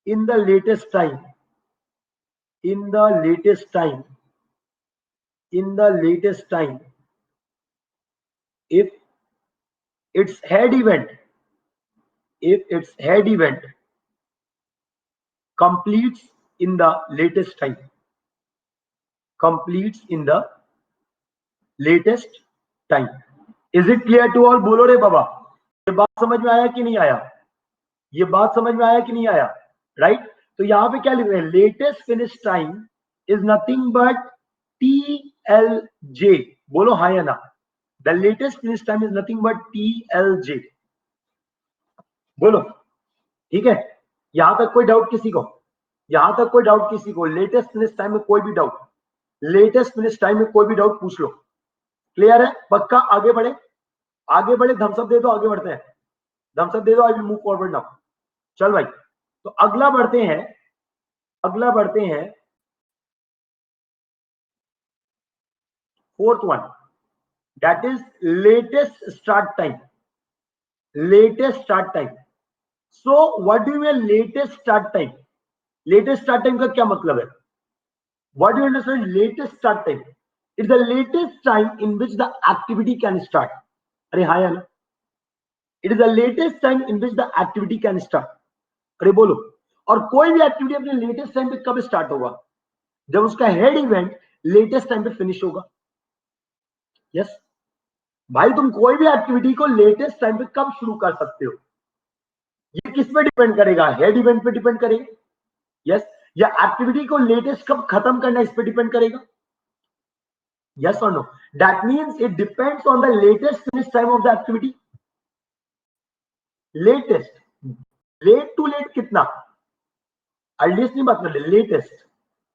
in the latest time if its head event completes in the latest time is it clear to all? बोलो रे बाबा, ये बात समझ में आया कि नहीं आया? ये बात समझ में आया कि नहीं आया? राइट? तो यहां पे क्या लिख रहे हैं? Latest finish time is nothing but TLJ. बोलो हाँ या ना? The latest finish time is nothing but TLJ. बोलो, ठीक है? यहां तक कोई डाउट किसी को? लेटेस्ट फिनिश टाइम में कोई भी डाउट? पूछ लो. क्लियर है? पक्का? आगे बढ़े, थम्स अप दे दो, आगे बढ़ते हैं. थम्स अप दे दो, I will move forward now. चल भाई, तो अगला बढ़ते हैं. Fourth one, that is latest start time. So what do you mean latest start time? Latest start time का क्या मतलब है? What do you understand latest start time? It's the latest time in which the activity can start. अरे हाँ या ना? It is the latest time in which the activity can start. अरे बोलो. और कोई भी एक्टिविटी अपने लेटेस्ट टाइम पे कब स्टार्ट होगा? जब उसका हेड इवेंट लेटेस्ट टाइम पे फिनिश होगा. यस भाई, तुम कोई भी एक्टिविटी को लेटेस्ट टाइम पे कब शुरू कर सकते हो? ये किस पे डिपेंड करेगा? हेड इवेंट पे डिपेंड करेगा. यस. या एक्टिविटी को लेटेस्ट कब खत्म करना है, इस पे डिपेंड करेगा. yes or no? That means it depends on the latest finish time of the activity. Latest, late to late कितना? अर्लीस्ट नहीं बात कर रहे, लेटेस्ट.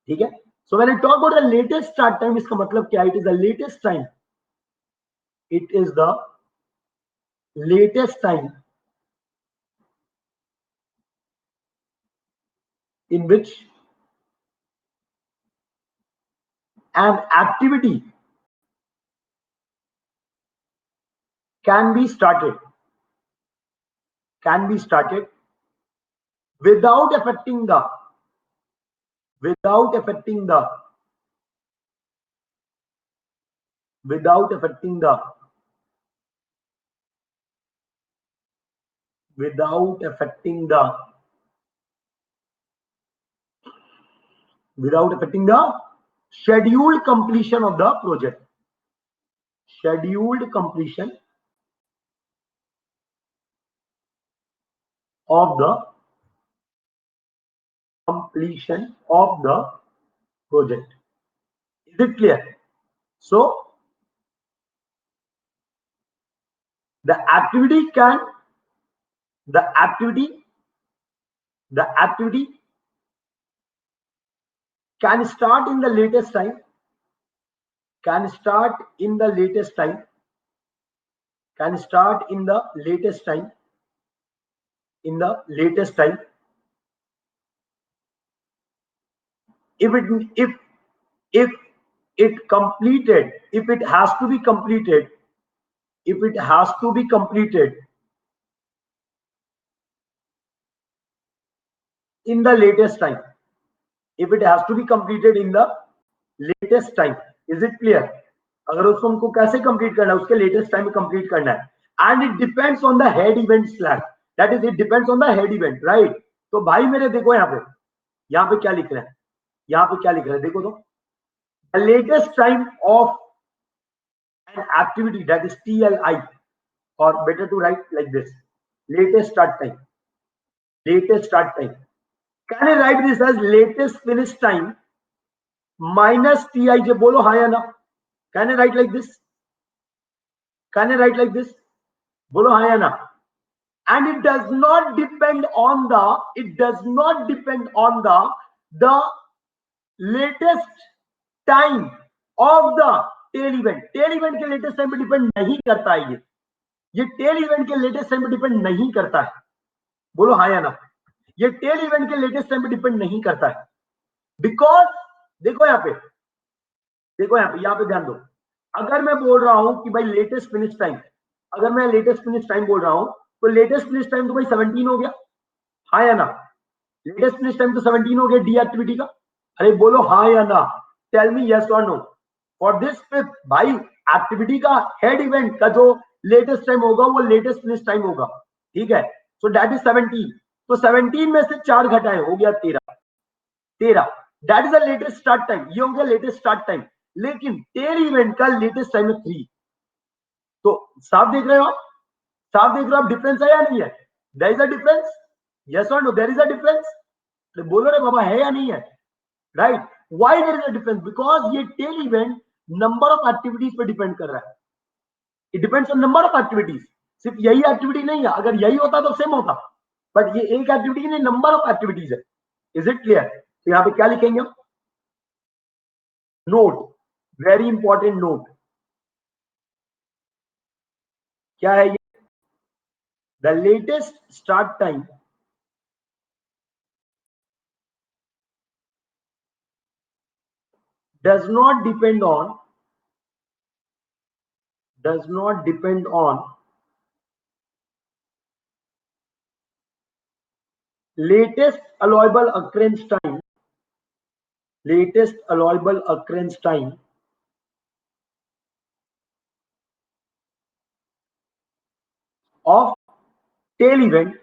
ठीक है? So when I talk about the latest start time, इसका मतलब क्या? It is the latest time. It is the latest time in which an activity can be started without affecting the scheduled completion of the project. Scheduled completion of the project. Is it clear? So the activity can start in the latest time, if it has to be completed in the latest time. Is it clear? अगर उसको हमको कैसे complete करना है? उसके latest time में complete करना है. And it depends on the head event slag. That is, it depends on the head event. Right? तो भाई मेरे देखो यहाँ पे क्या लिख रहे हैं? देखो तो, the latest time of an activity, that is TLI, or better to write like this: latest start time. Can I write this as latest finish time minus TIJ? बोलो हाँ या ना? Can I write like this? बोलो हाँ या ना? And it does not depend on the latest time of the tail event. Tail event के latest time पे डिपेंड नहीं करता है. ये टेल इवेंट के लेटेस्ट टाइम पे डिपेंड नहीं करता है. बोलो हाँ या ना? ये टेल इवेंट के लेटेस्ट टाइम पे डिपेंड नहीं करता है. बिकॉज देखो यहाँ पे, देखो यहाँ पे ध्यान दो, अगर मैं बोल रहा हूं कि भाई लेटेस्ट फिनिश टाइम, अगर मैं लेटेस्ट फिनिश टाइम बोल रहा हूं तो लेटेस्ट फिनिश टाइम तो भाई 17 हो गया, हाँ या ना? लेटेस्ट फिनिश टाइम तो 17 हो गया डी एक्टिविटी का। अरे बोलो हाँ या ना, टेल मी यस और नो। फॉर दिस फिफ्थ भाई एक्टिविटी का हेड इवेंट का जो लेटेस्ट टाइम होगा वो लेटेस्ट फिनिश टाइम होगा, ठीक है? सो दैट इज 17। तो 17 में से 4 घटाए हो गया 13, 13 that is the latest start time, ये हो गया लेटेस्ट स्टार्ट टाइम। लेकिन टेल इवेंट का लेटेस्ट टाइम है 3। तो साफ देख रहे हो आप, साफ देख रहे हो आप डिफरेंस है या नहीं है? There is a difference, yes और no, there is a difference. बोलो रे बाबा है या नहीं है, right? Why there is a difference? Because ये tail event number of activities पे डिपेंड कर रहा है, it depends on number of activities. सिर्फ यही एक्टिविटी नहीं है, अगर यही होता तो सेम होता, बट ये एक एक्टिविटी नहीं, नंबर ऑफ एक्टिविटीज है। Is it clear? तो यहाँ पे क्या लिखेंगे हम? नोट, वेरी इंपॉर्टेंट नोट, क्या है ये? The latest start time does not depend on, does not depend on latest allowable occurrence time, latest allowable occurrence time of tail event,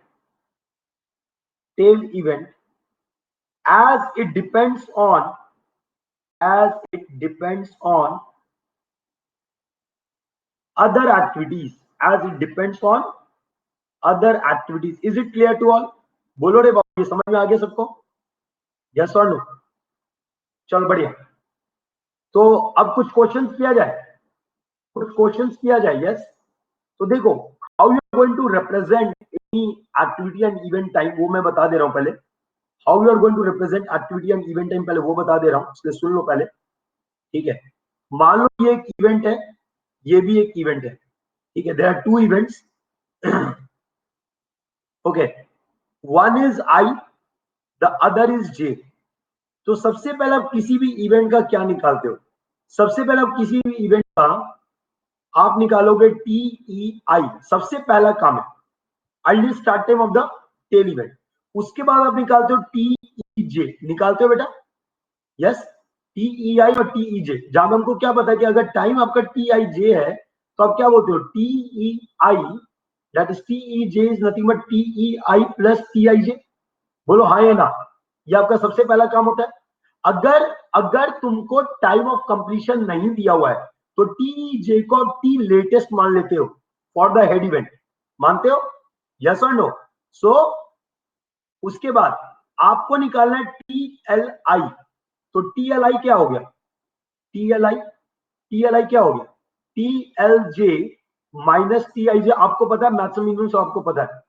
tail event, as it depends on, as it depends on other activities, as it depends on other activities. Is it clear to all? बोलो रे बाबा, ये समझ में आ गया सबको? Yes और no? चलो बढ़िया। तो अब कुछ क्वेश्चंस किया जाए, कुछ क्वेश्चंस किया जाए, यस? तो देखो, how you are going to represent any activity and event time, वो मैं बता दे रहा हूं पहले। How you are going to represent activity and event time, पहले वो बता दे रहा हूं, इसलिए सुन लो पहले, ठीक है? मान लो ये एक इवेंट है, ये भी एक इवेंट है, ठीक है? There are two events, okay, one is I, the other is J. तो सबसे पहले आप किसी भी इवेंट का क्या निकालते हो? सबसे पहले आप किसी भी इवेंट का आप निकालोगे टी ई आई, सबसे पहला काम है early start time of the tail event. उसके बाद आप निकालते हो टी ई जे, निकालते हो बेटा, यस? टी ई आई और टी ई जे, जहां हमको क्या पता है कि अगर टाइम आपका टी आई जे है तो आप क्या बोलते हो? T E I, that is T E J is nothing but T E I plus T I J. बोलो हाँ या ना? ये आपका सबसे पहला काम होता है। अगर अगर तुमको टाइम ऑफ कंप्लीशन नहीं दिया हुआ है तो टी जे को टी लेटेस्ट मान लेते हो फॉर द हेड इवेंट, मानते हो? यस और नो? सो उसके बाद आपको निकालना है टी एल आई। तो टी एल आई क्या हो गया? T L I, T L I क्या हो गया? T L J minus T I J. आपको पता है मैथमेटिक्स, से आपको पता है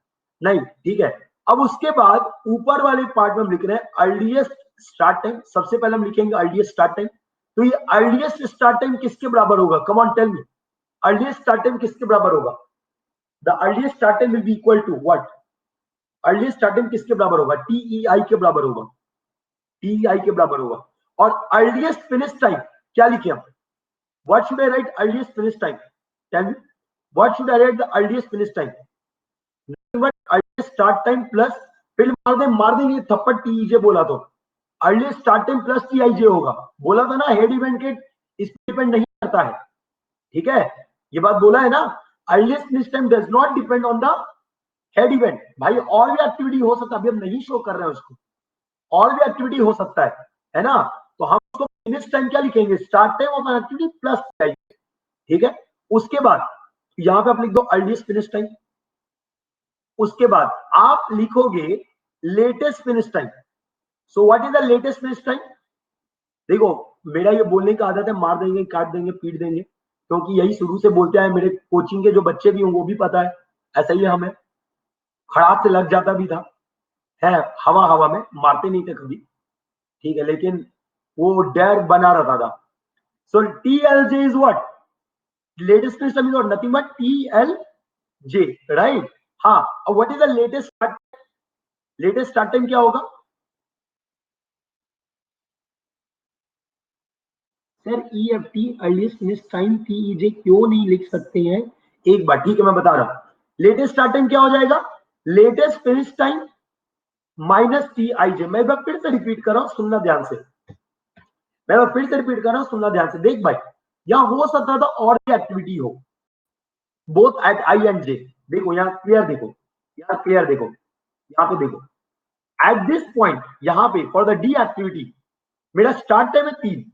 नहीं? ठीक है। अब उसके बाद ऊपर वाले पार्ट में हम लिख रहे हैं अर्लीस्ट स्टार्ट टाइम। सबसे पहले हम लिखेंगे अर्लीस्ट स्टार्ट टाइम। तो ये अर्लीस्ट स्टार्ट टाइम किसके बराबर होगा? Come on tell me, earliest start time किसके बराबर होगा? The earliest start time will be equal to what? Earliest start time किसके बराबर होगा? टी ई आई के बराबर होगा, टी ई आई के बराबर होगा। और अर्लीस्ट फिनिश टाइम क्या लिखे हम? What should I write earliest finish time? Tell me, what should I write the earliest finish time? But earliest start time plus, फिर मार देंगे थप्पड़, टीईजे बोला तो earliest start time plus TIJ होगा। बोला था ना हेड इवेंट के इस पे डिपेंड नहीं करता है, ठीक है? ये बात बोला है ना, earliest finish time does not depend on the head event. भाई और भी एक्टिविटी हो सकता है, अभी हम नहीं शो कर रहे हैं उसको, और भी एक्टिविटी हो सकता है ना? तो हम उसको फिनिश टाइम क्या लिखेंगे? Start time of activity plus TIJ, ठीक है? उसके बाद यहां पे आप लिख दो अर्लीस्ट फिनिश टाइम। उसके बाद आप लिखोगे latest finish time. So what is the latest finish time? देखो, मेरा ये बोलने का आदत है, मार देंगे, काट देंगे, पीट देंगे, क्योंकि यही शुरू से बोलते हैं। मेरे कोचिंग के जो बच्चे भी हों वो भी पता है, ऐसा ही है हमें, खड़ाक से लग जाता भी था, है हवा हवा में, मारते नहीं थे कभी, ठीक है? लेकिन वो डर बना रहता था। So T L J is what? Latest finish time is what? Nothing but T L J, right? हाँ, what is the latest start? Latest start time क्या होगा? Sir EFT earliest finish time TEJ क्यों नहीं लिख सकते हैं? एक बार ठीक है, मैं बता रहा हूं। लेटेस्ट स्टार्ट टाइम क्या हो जाएगा? Latest finish time minus TIJ। मैं फिर से रिपीट कर रहा हूं, सुनना ध्यान से। मैं फिर से रिपीट कर रहा हूं, सुनना ध्यान से। देख भाई, यहां हो सकता था और भी एक्टिविटी हो, both at I and J। देखो यहाँ क्लियर, देखो यहाँ क्लियर, देखो यहाँ पे देखो, एट दिस पॉइंट यहाँ पे फॉर द D एक्टिविटी मेरा स्टार्ट टाइम है 3,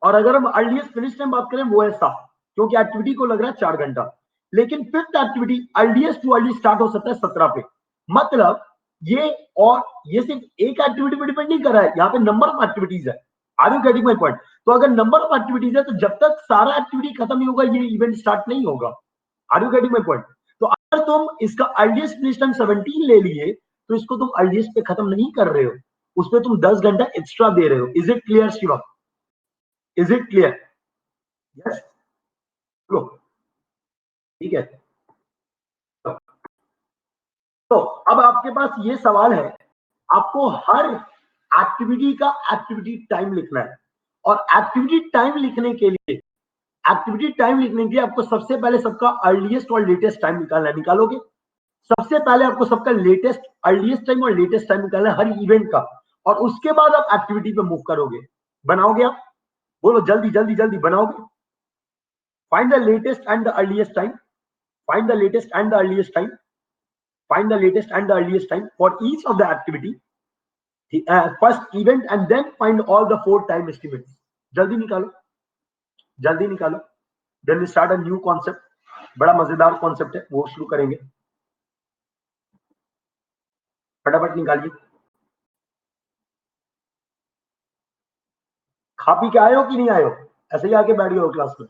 और अगर हम अर्लीस्ट फिनिश टाइम बात करें वो है 7, क्योंकि एक्टिविटी को लग रहा है 4 घंटा। लेकिन fifth activity earliest too early start हो सकता है 17 पे। मतलब ये, और ये सिर्फ एक एक्टिविटी पे डिपेंड नहीं कर रहा है, यहाँ पे नंबर ऑफ एक्टिविटीज है। Are you getting my point? तो अगर नंबर ऑफ एक्टिविटीज है तो जब तक सारा एक्टिविटी खत्म नहीं होगा ये इवेंट स्टार्ट नहीं होगा। Are you getting my point? तो अगर तुम इसका अर्लीस्ट फिनिश टाइम 17 ले लिए तो इसको तुम अर्लीस्ट पे खत्म नहीं कर रहे हो, उसमें तुम 10 घंटा एक्स्ट्रा दे रहे हो। Is it clear Shiva? Is it clear? Yes, ठीक है। तो अब आपके पास ये सवाल है, आपको हर एक्टिविटी का एक्टिविटी टाइम लिखना है, और एक्टिविटी टाइम लिखने के लिए, आपको सबसे पहले सबका अर्लीस्ट और लेटेस्ट टाइम निकालना है। निकालोगे? सबसे पहले आपको सबका लेटेस्ट, अर्लीस्ट टाइम और लेटेस्ट टाइम निकालना है हर इवेंट का, और उसके बाद आप एक्टिविटी पे मूव करोगे। बनाओगे आप? बोलो जल्दी जल्दी जल्दी, बनाओगे? Find the latest and the earliest time, find the latest and the earliest time, find the latest and the earliest time for each of the activity, first event, and then find all the 4 time estimates. जल्दी निकालो, जल्दी निकालो। then we start a new concept, बड़ा मजेदार concept है, वो शुरू करेंगे। फटाफट निकालिए। खा पी के आए हो कि नहीं आए हो? ऐसे ही आके बैठ गए हो क्लास में?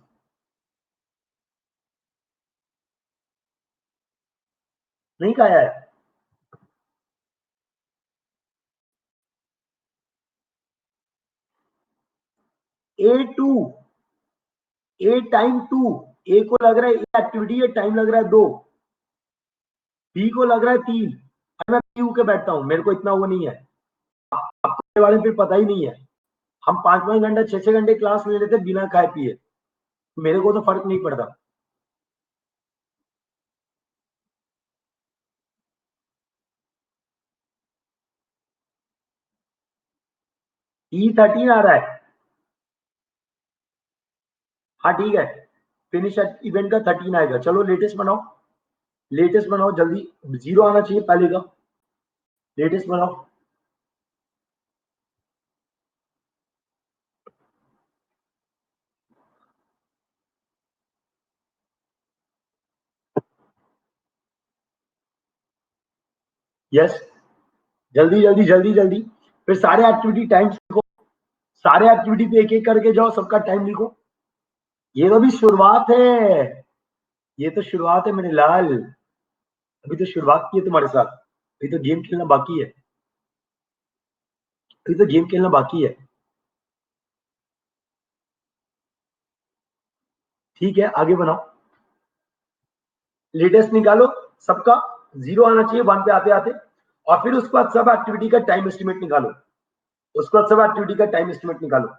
नहीं खाया है? A2, ए टाइम 2, ए को लग रहा है ए एक्टिविटी है, टाइम लग रहा है 2, बी को लग रहा है 3। मैं पी के बैठता हूँ, मेरे को इतना वो नहीं है, आपके बारे में पता ही नहीं है। हम 5-5 घंटे 6-6 घंटे क्लास ले लेते बिना खाए पिए, मेरे को तो फर्क नहीं पड़ता। E13 आ रहा है? हाँ ठीक है, फिनिश इवेंट का 13 आएगा। चलो लेटेस्ट बनाओ, लेटेस्ट बनाओ जल्दी, 0 आना चाहिए पहले का। लेटेस्ट बनाओ। यस, जल्दी जल्दी जल्दी जल्दी। फिर सारे एक्टिविटी टाइम्स लिखो, सारे एक्टिविटी पे एक एक करके जाओ, सबका टाइम लिखो। ये तो अभी शुरुआत है, ये तो शुरुआत है मेरे लाल, अभी तो शुरुआत की है तुम्हारे साथ, अभी तो गेम खेलना बाकी है, अभी तो गेम खेलना बाकी है। ठीक है, आगे बनाओ। लेटेस्ट निकालो सबका, 0 आना चाहिए 1 पे आते आते, और फिर उसके बाद सब एक्टिविटी का टाइम एस्टिमेट निकालो, उसके बाद सब एक्टिविटी का टाइम एस्टिमेट निकालो।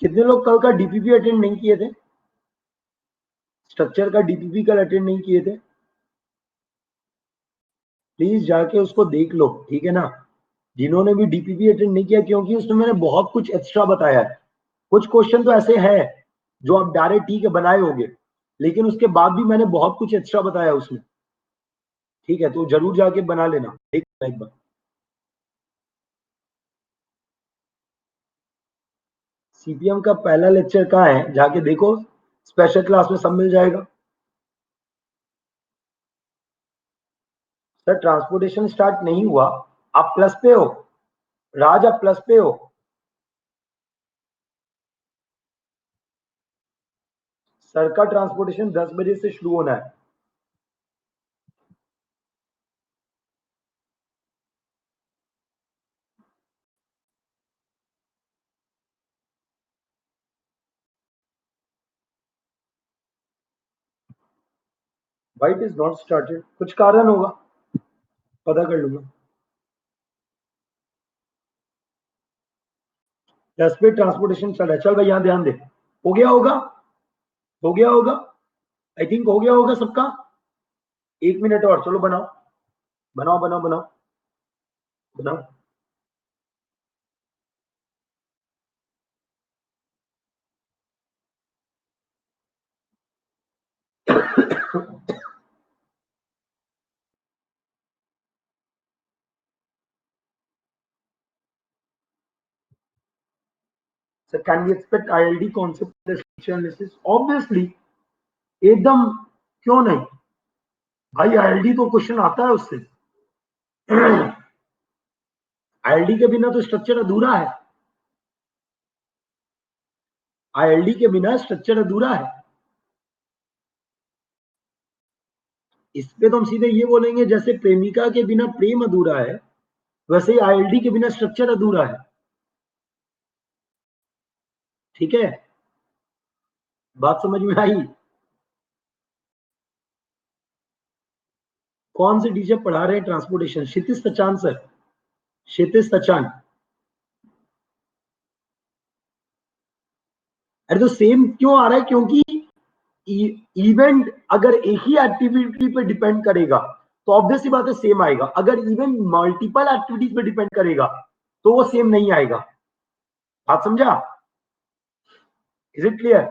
कितने लोग कल का डीपीपी अटेंड नहीं किए थे? स्ट्रक्चर का डीपीपी कल अटेंड नहीं किए थे? प्लीज जाके उसको देख लो, ठीक है ना? जिन्होंने भी डीपीपी अटेंड नहीं किया, क्योंकि उसमें मैंने बहुत कुछ एक्स्ट्रा बताया है। कुछ क्वेश्चन तो ऐसे हैं जो आप डायरेक्ट ठीक है बनाए होंगे, लेकिन उसके बाद भी मैंने बहुत कुछ एक्स्ट्रा बताया उसमें, ठीक है? तो जरूर जाके बना लेना एक बार। सीपीएम का पहला लेक्चर कहाँ है? जाके देखो, स्पेशल क्लास में सब मिल जाएगा। सर ट्रांसपोर्टेशन स्टार्ट नहीं हुआ, आप प्लस पे हो राज, आप प्लस पे हो। सर का ट्रांसपोर्टेशन 10 बजे से शुरू होना है। Why it is not started? कुछ कारण होगा, पता कर लूंगा। 10 पे ट्रांसपोर्टेशन चल रहा है। चल भाई यहाँ ध्यान दे, हो गया होगा, हो गया होगा, आई थिंक हो गया होगा सबका। 1 मिनट और, चलो बनाओ बनाओ बनाओ बनाओ बनाओ। So can we expect ILD concept the structure analysis? Obviously, एकदम, क्यों नहीं भाई, ILD तो क्वेश्चन आता है उससे। ILD के बिना तो स्ट्रक्चर अधूरा है, ILD के बिना स्ट्रक्चर अधूरा है। इस पे तो हम सीधे ये बोलेंगे, जैसे प्रेमिका के बिना प्रेम अधूरा है, वैसे ही ILD के बिना स्ट्रक्चर अधूरा है। ठीक है, बात समझ में आई? कौन से टीचर पढ़ा रहे हैं ट्रांसपोर्टेशन? क्षितिज सचान सर, क्षितिज सचान। अरे तो सेम क्यों आ रहा है? क्योंकि इवेंट अगर एक ही एक्टिविटी पे डिपेंड करेगा तो ऑब्वियस सी बात है सेम आएगा। अगर इवेंट मल्टीपल एक्टिविटीज पे डिपेंड करेगा तो वो सेम नहीं आएगा। आप समझा? Is it clear?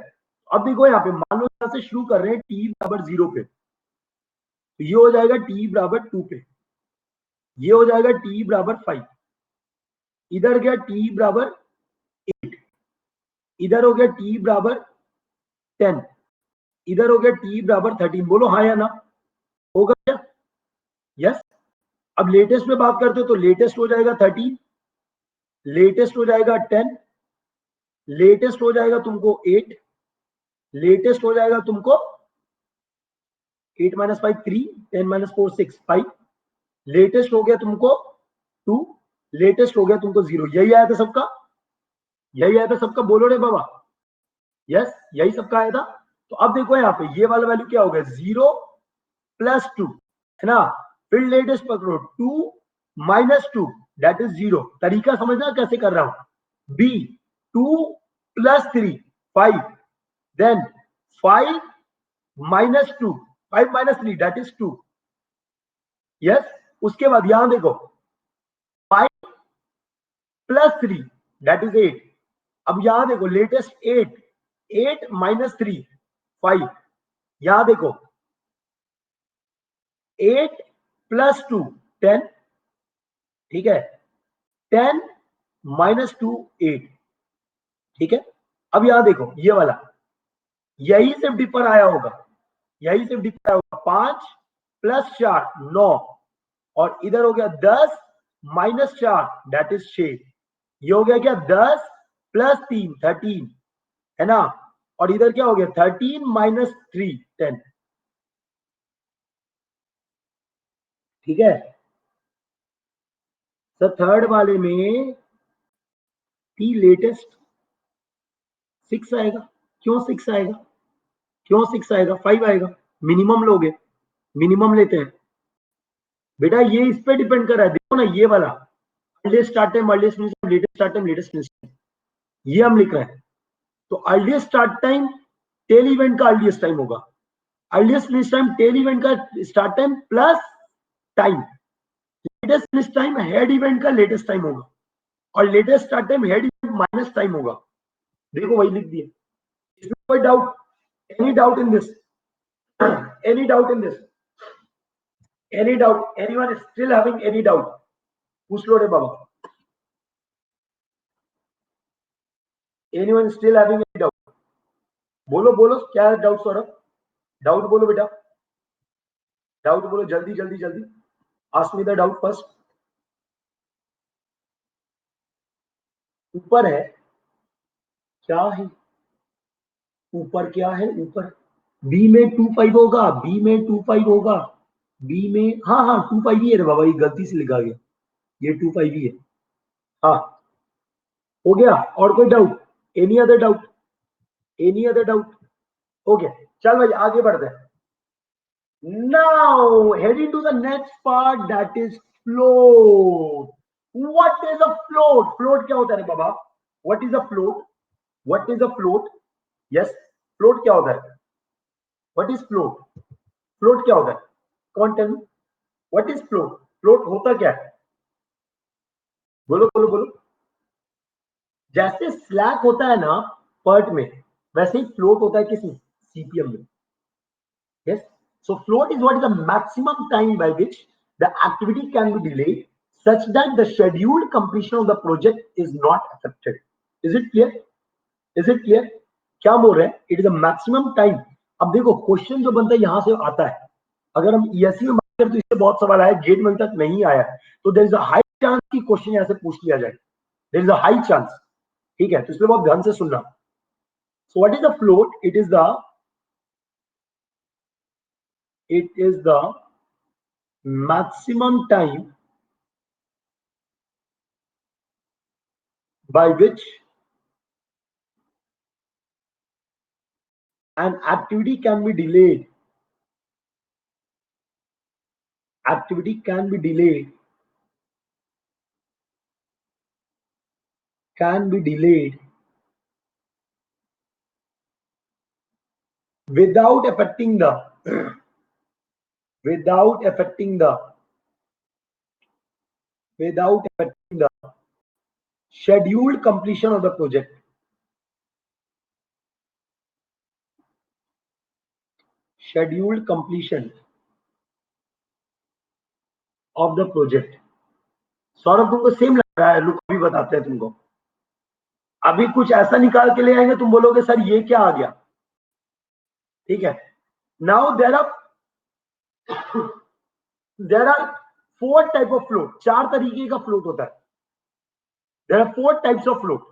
अब देखो यहाँ पे, मान लो यहां से शुरू कर रहे हैं t बराबर 0 पे, तो ये हो जाएगा t बराबर 2 पे, ये हो जाएगा t बराबर 5, इधर गया t बराबर 8, इधर हो गया t बराबर 10, इधर हो गया t बराबर 13। बोलो हाँ या ना, होगा क्या? यस। अब लेटेस्ट में बात करते हो तो लेटेस्ट हो जाएगा 13, लेटेस्ट हो जाएगा 10, लेटेस्ट हो जाएगा तुमको 8, लेटेस्ट हो जाएगा तुमको 8 माइनस 5 3, 10 माइनस 4 6 5, लेटेस्ट हो गया तुमको 2, लेटेस्ट हो गया तुमको 0। यही आया था सबका, यही आया था सबका, बोलो रे बाबा। यस, यही सबका आया था। तो अब देखो यहाँ पे ये वाला वैल्यू क्या हो गया, 0 प्लस 2, है ना? फिर लेटेस्ट पकड़ो 2 माइनस 2 दैट इज 0। तरीका समझना कैसे कर रहा हूं। B 2 plus 3 5, then 5 minus 2, 5 minus 3 that is 2। Yes, उसके बाद यहां देखो 5 प्लस 3 दैट इज 8। अब यहां देखो लेटेस्ट 8, 8 माइनस 3 5, यहां देखो 8 प्लस 2 10, ठीक है, 10 माइनस 2 8, ठीक है। अब यहां देखो ये वाला, यही सिर्फ डिपर आया होगा, यही सिर्फ डिपर आया होगा। 5 प्लस 4 9, और इधर हो गया 10 माइनस 4 दैट इज 6। ये हो गया क्या, 10 प्लस 3 13, है ना? और इधर क्या हो गया, 13 माइनस 3 10, ठीक है। सर थर्ड वाले में टी लेटेस्ट 6 आएगा। क्यों 6 आएगा? क्यों 6 आएगा? 5 आएगा। मिनिमम लोगे, मिनिमम लेते हैं बेटा, ये इस पे डिपेंड कर रहा है। देखो ना ये वाला, earliest start time, earliest finish time, latest start time, latest finish time, ये हम लिख रहे हैं। तो earliest start time tail event का अर्लीस्ट टाइम होगा, earliest finish time tail event का start time plus time, latest finish time head event का लेटेस्ट टाइम होगा, और latest start time head event minus time होगा। देखो वही लिख दिया। इसमें कोई doubt? Any doubt in this? Any doubt in this? Any doubt? Anyone still having any doubt? पूछ लो रे बाबा। Anyone still having any doubt? बोलो बोलो, क्या है डाउट सौरभ? डाउट बोलो बेटा, डाउट बोलो, जल्दी जल्दी जल्दी। Ask me the doubt first. ऊपर है क्या है? ऊपर क्या है? ऊपर बी में 25 होगा, बी में 25 होगा, बी में हाँ हाँ 25 ही है रे बाबा, ये गलती से लिखा गया, ये 25 ही है। हाँ हो गया। और कोई doubt? Any other doubt? Any other doubt? Okay चल भाई आगे बढ़ते हैं। Now heading to the next part, that is float. What is a float? Float क्या होता है रे बाबा? What is a float? What is a float? Yes, float क्या होता है? What is float? Float क्या होता है? कौन tell? What is float? Float होता क्या है? बोलो बोलो बोलो। जैसे स्लैक होता है ना पर्ट में, वैसे ही फ्लोट होता है किसमें? सीपीएम में। Yes. So float is what is the maximum time by which the activity can be delayed such that the scheduled completion of the project is not affected. Is it clear? Is it clear? क्या बोल रहे हैं? It is the maximum time. अब देखो question जो बनता है यहां से आता है। अगर हम ईएससी में बात करें तो इससे बहुत सवाल आया, गेट में तक नहीं आया, तो there is a high chance कि क्वेश्चन यहां से पूछ लिया जाए। There is a high chance. ठीक है, तो इसलिए बहुत ध्यान से सुनना। So what is the float? it is the maximum time by which an activity can be delayed. Activity can be delayed. Can be delayed without affecting the without affecting the without affecting the scheduled completion of the project. Scheduled completion of the project. Saurabh तुमको same लग रहा है? Look अभी बताते हैं तुमको। अभी कुछ ऐसा निकाल के ले आएंगे तुम बोलोगे सर ये क्या आ गया। ठीक है, now there are 4 type of float. 4 तरीके का फ्लोट होता है। There are 4 types of float.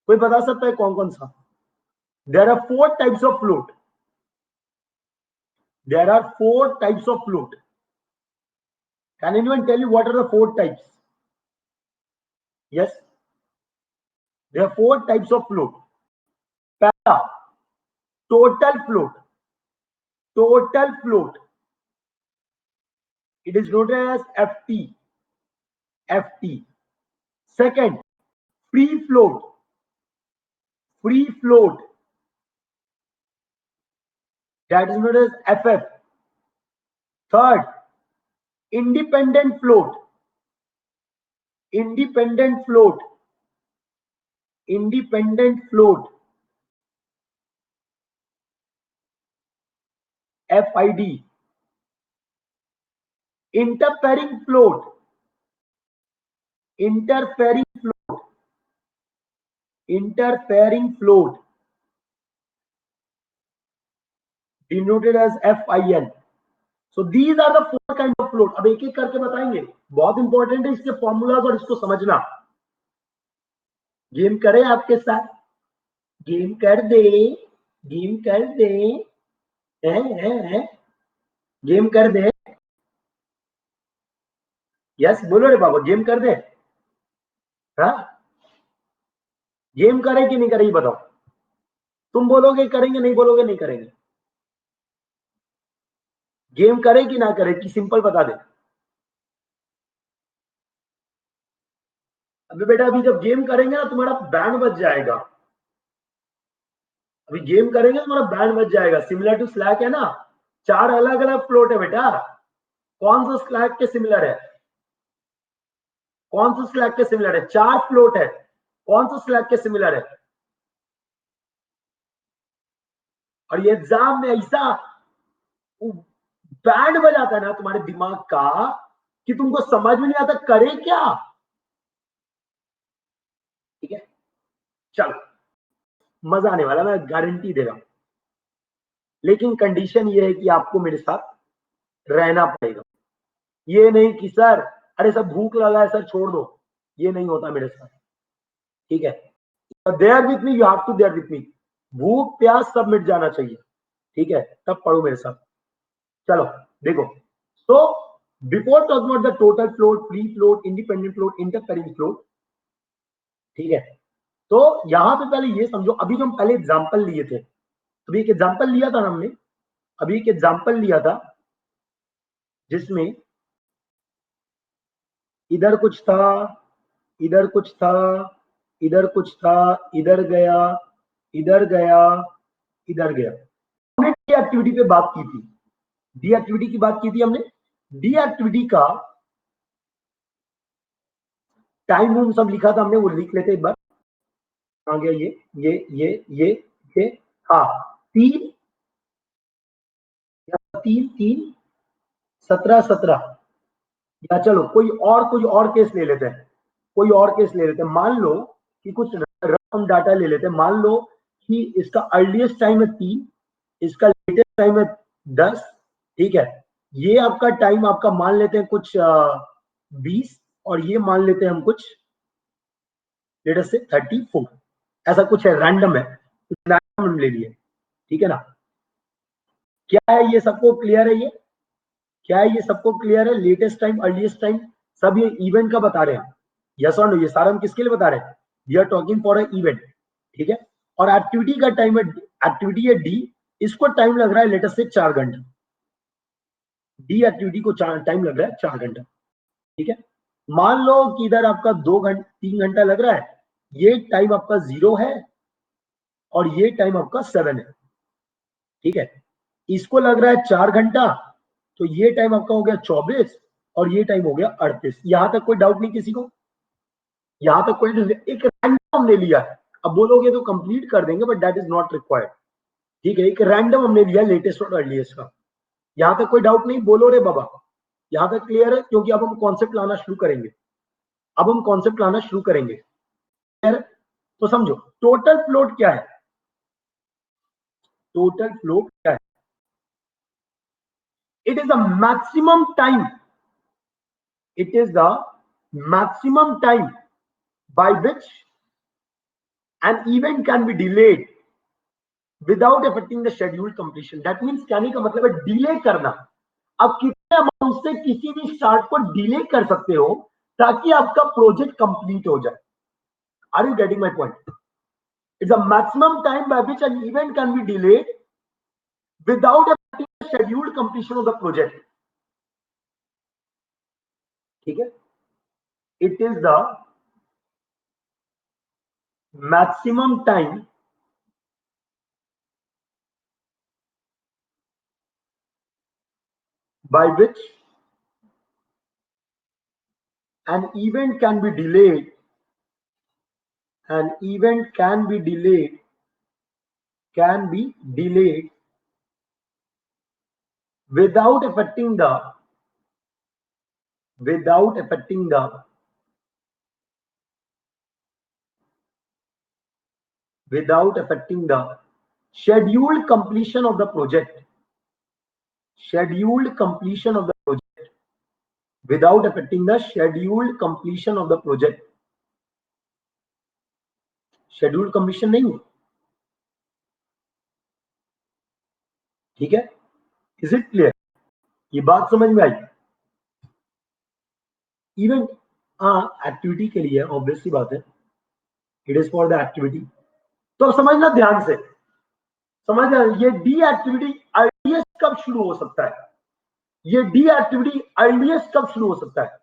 कोई बता सकता है कौन कौन सा? There are 4 types of float. There are 4 types of float. Can anyone tell you what are the 4 types? Yes, there are 4 types of float. पहला total float. Total float, it is noted as FT. Second, free float. Free float, that is noted as FF. Third, independent float. Independent float. Independent float, FID. Interfering float. Interfering float. Interfering float, denoted as FIN. So these are the 4 kind of float. अब एक एक करके बताएंगे, बहुत important है इसके formulas और इसको समझना। गेम करें आपके साथ? गेम कर दे, गेम कर दे, गेम कर दे। यस बोलो रे बाबा, गेम कर दे। हाँ गेम करे कि नहीं करे बताओ। तुम बोलोगे करेंगे, नहीं बोलोगे नहीं करेंगे। गेम करे कि ना करे कि सिंपल बता दे। अभी बेटा अभी जब गेम करेंगे ना तुम्हारा बैंड बज जाएगा। अभी गेम करेंगे तुम्हारा बैंड बज जाएगा। सिमिलर टू स्लैक है ना, 4 अलग अलग फ्लोट है बेटा। कौन सा स्लैक के सिमिलर है? कौन सा स्लैक के सिमिलर है? 4 फ्लोट है, कौन सा स्लैक के सिमिलर है? और ये एग्जाम में ऐसा बैंड बजाता है ना तुम्हारे दिमाग का कि तुमको समझ में नहीं आता करे क्या। ठीक है चलो, मजा आने वाला, मैं गारंटी दे रहा हूं। लेकिन कंडीशन ये है कि आपको मेरे साथ रहना पड़ेगा। ये नहीं कि सर अरे सब भूख लगा है सर छोड़ दो, ये नहीं होता मेरे साथ, ठीक है। There with me, you have to there with me, भूख प्यास सब मिट जाना चाहिए, ठीक है, तब पढ़ो मेरे साथ। चलो देखो, so before talking about the total float, free float, independent float, intercurrent float, ठीक है, तो यहां पे पहले ये समझो, अभी जो हम पहले एग्जांपल लिए थे, अभी एक एग्जांपल लिया था हमने, अभी एक एग्जांपल लिया था जिसमें इधर कुछ था, इधर कुछ था, इधर कुछ था, इधर गया, इधर गया, इधर गया। हमने डी एक्टिविटी पे बात की थी, डी एक्टिविटी की बात की थी हमने। डी एक्टिविटी का टाइम रूम सब लिखा था हमने, वो लिख लेते एक बार। आ गया ये हाँ, 3 3 3 17 17, या चलो कोई और केस ले लेते हैं, कोई और केस ले लेते हैं। मान लो कि कुछ रकम डाटा ले लेते हैं, मान लो कि इसका अर्लीस्ट टाइम है 3, इसका लेटेस्ट टाइम है 10, ठीक है। ये आपका टाइम आपका मान लेते हैं कुछ 20, और ये मान लेते हैं हम कुछ लेटेस्ट से 34, ऐसा कुछ है, रैंडम है, कुछ रैंडम ले लिए, ठीक है ना। क्या है ये सबको क्लियर है? ये क्या है? ये सबको क्लियर है? लेटेस्ट टाइम, अर्लीस्ट टाइम, सब ये इवेंट का बता रहे हैं, यस और नो? ये सारा हम किसके लिए बता रहे हैं? We are talking for a event, ठीक है। और एक्टिविटी का टाइम है, एक्टिविटी है डी, इसको टाइम लग रहा है लेटेस्ट से 4 घंटे, डी एक्टिविटी को टाइम लग रहा है 4 घंटा, ठीक है। मान लो कि इधर आपका 2 घंटे 3 घंटा लग रहा है, ये टाइम आपका 0 है और ये टाइम आपका 7 है, ठीक है। इसको लग रहा है 4 घंटा, तो ये टाइम आपका हो गया 24 और ये टाइम हो गया 38। यहां तक कोई डाउट नहीं किसी को? यहां तक कोई एक रैंडम हमने लिया है, अब बोलोगे तो कंप्लीट कर देंगे, but that is not required, ठीक है। एक रैंडम हमने लिया लेटेस्ट और अर्लीस्ट का। यहां तक कोई डाउट नहीं? बोलो रे बाबा, यहां तक क्लियर है? क्योंकि अब हम कॉन्सेप्ट लाना शुरू करेंगे, अब हम कॉन्सेप्ट लाना शुरू करेंगे, क्लियर? तो समझो टोटल फ्लोट क्या है, टोटल फ्लोट क्या है? It is the maximum time, it is the maximum time by which an event can be delayed without affecting the scheduled completion. That means कहने का मतलब है डिले करना। अब कितने अमाउंट से किसी भी स्टार्ट को डिले कर सकते हो ताकि आपका प्रोजेक्ट कंप्लीट हो जाए? Are you getting my point? It's a maximum time by which an event can be delayed without affecting the scheduled completion of the project, ठीक है। It is the maximum time by which an event can be delayed, an event can be delayed, can be delayed without affecting the, without affecting the, without affecting the scheduled completion of the project, scheduled completion of the project, without affecting the scheduled completion of the project, scheduled completion नहीं हो, ठीक है। Is it clear? ये बात समझ में आई? Event हाँ activity के लिए ऑब्वियसली बात है, it is for the activity. तो समझना ध्यान से, समझना, ये डी एक्टिविटी अर्लीस्ट कब शुरू हो सकता है? ये डी एक्टिविटी अर्लीस्ट कब शुरू हो सकता है?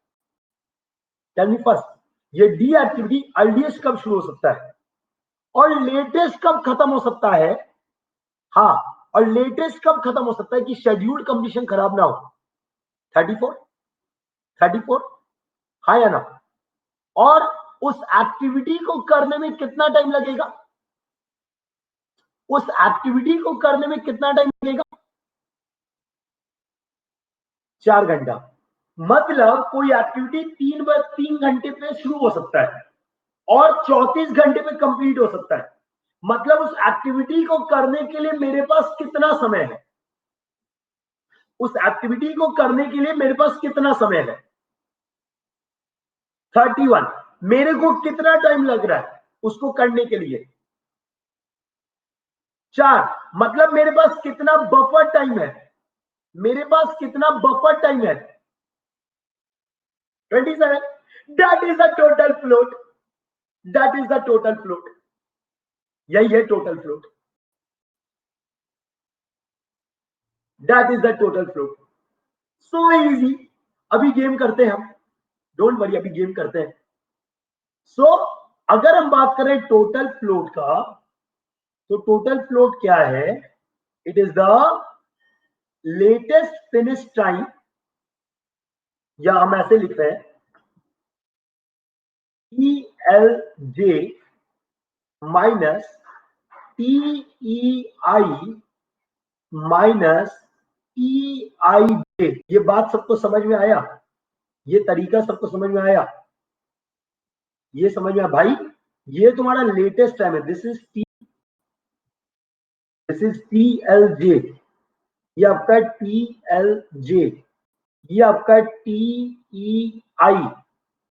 टेल मी फर्स्ट, ये डी एक्टिविटी अर्लीस्ट कब शुरू हो सकता है और लेटेस्ट कब खत्म हो सकता है? हाँ, और लेटेस्ट कब खत्म हो सकता है कि शेड्यूल्ड कंप्लीशन खराब ना हो? 34 34, हाँ या ना? और उस एक्टिविटी को करने में कितना टाइम लगेगा? उस एक्टिविटी को करने में कितना टाइम लगेगा? 4 घंटा। मतलब कोई एक्टिविटी 3 घंटे पे शुरू हो सकता है और 34 घंटे पे कंप्लीट हो सकता है। मतलब उस एक्टिविटी को करने के लिए मेरे पास कितना समय है? उस एक्टिविटी को करने के लिए मेरे पास कितना समय है? 31। मेरे को कितना टाइम लग रहा है उसको करने के लिए? 4। मतलब मेरे पास कितना बफर टाइम है? मेरे पास कितना बफर टाइम है? 27। That is the total float. That is the total float. यही है total float. That is the total float. So easy. अभी गेम करते हैं हम, डोंट वरी, अभी गेम करते हैं। सो अगर हम बात करें टोटल फ्लोट का, तो टोटल फ्लोट क्या है? It is the latest finish time, या हम ऐसे लिखते हैं TLJ minus TEI minus TIJ। ये बात सबको समझ में आया? ये तरीका सबको समझ में आया? ये समझ में आया भाई? ये तुम्हारा लेटेस्ट टाइम है। This is TLJ। ये आपका TLJ, ये आपका TEI,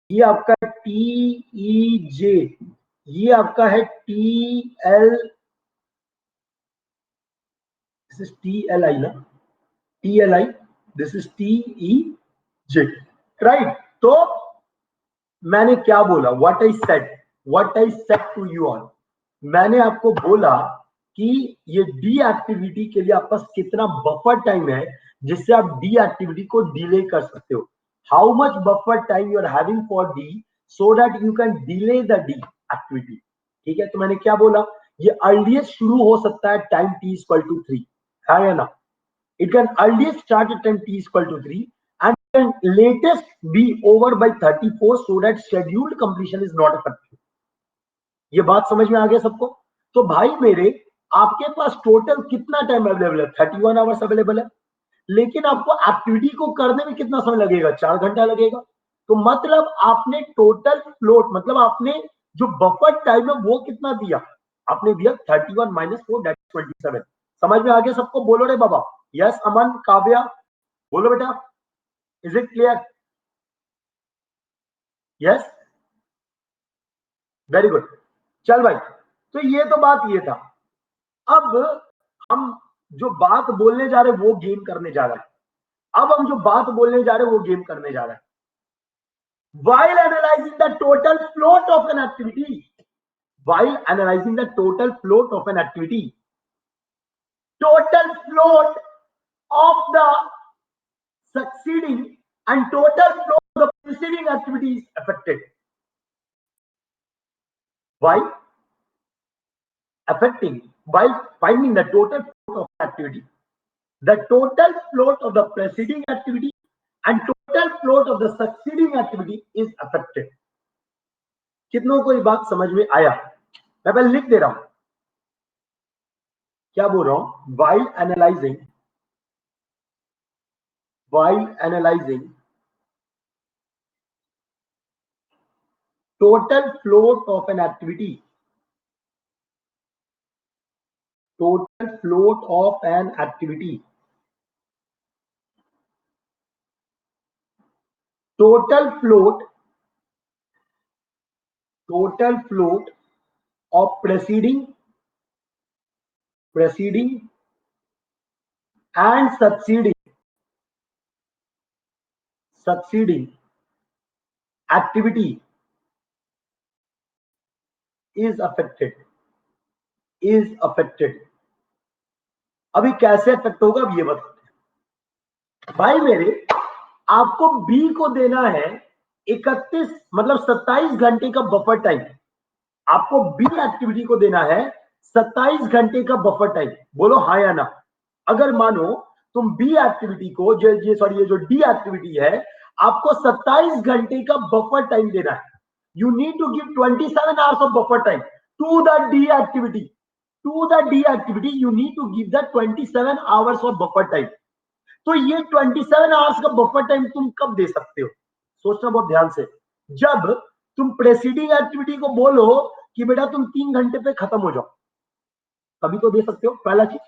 ये आपका TEJ, ये आपका है TL, दिस इज TLI ना, TLI, this is TEJ, right? तो मैंने क्या बोला? What I said to you all. मैंने आपको बोला कि ये डी एक्टिविटी के लिए आपके पास कितना बफर टाइम है जिससे आप डी एक्टिविटी को डिले कर सकते हो। How much buffer time you are having for D, so that you can delay the D activity. ठीक है, तो मैंने क्या बोला? ये अर्लीस्ट शुरू हो सकता है टाइम t इक्वल टू 3, है या ना? It can earliest start at time t equal to 3 and can latest be over by 34 so that scheduled completion is not affected. ये बात समझ में आ गया सबको? तो भाई मेरे, आपके पास टोटल कितना टाइम अवेलेबल है? 31 आवर्स अवेलेबल है, लेकिन आपको एक्टिविटी को करने में कितना समय लगेगा? 4 घंटा लगेगा। तो मतलब आपने टोटल फ्लोट, मतलब आपने जो बफर टाइम है वो कितना दिया? आपने दिया 31 माइनस 4 दैट 27। समझ में आ गया सबको? बोलो रे बाबा। यस अमन, काव्या, बोलो बेटा, is it clear? Yes, very good. चल भाई, तो ये तो बात ये था। अब हम जो बात बोलने जा रहे हैं वो गेम करने जा रहे हैं। अब हम जो बात बोलने जा रहे हैं वो गेम करने जा रहे हैं। While analyzing the total float of an activity, while analyzing the total float of an activity, total float of the succeeding and total float of the preceding activity is affected. Why? Affecting, while finding the total float of activity, the total float of the preceding activity and total float of the succeeding activity is affected. कितनों को ये बात समझ में आया? मैं पहले लिख दे रहा हूं क्या बोल रहा हूं। while analyzing total float of an activity, total float of an activity, total float of preceding and succeeding activity is affected. अभी कैसे अफेक्ट होगा अब ये बताते हैं। भाई मेरे, आपको बी को देना है 31, मतलब 27 घंटे का बफर टाइम। आपको बी एक्टिविटी को देना है 27 घंटे का बफर टाइम। बोलो हाँ या ना। अगर मानो तुम बी एक्टिविटी को, ये जो डी एक्टिविटी है, आपको 27 घंटे का बफर टाइम देना है। You need to give 27 hours of buffer time to the D activity. You need to give the 27 hours of buffer time. तो ये 27 आवर्स का बफर टाइम तुम कब दे सकते हो? सोचना बहुत ध्यान से। जब तुम प्रेसिडिंग एक्टिविटी को बोलो कि बेटा तुम 3 घंटे पे खत्म हो जाओ, तभी तो दे सकते हो। पहला चीज,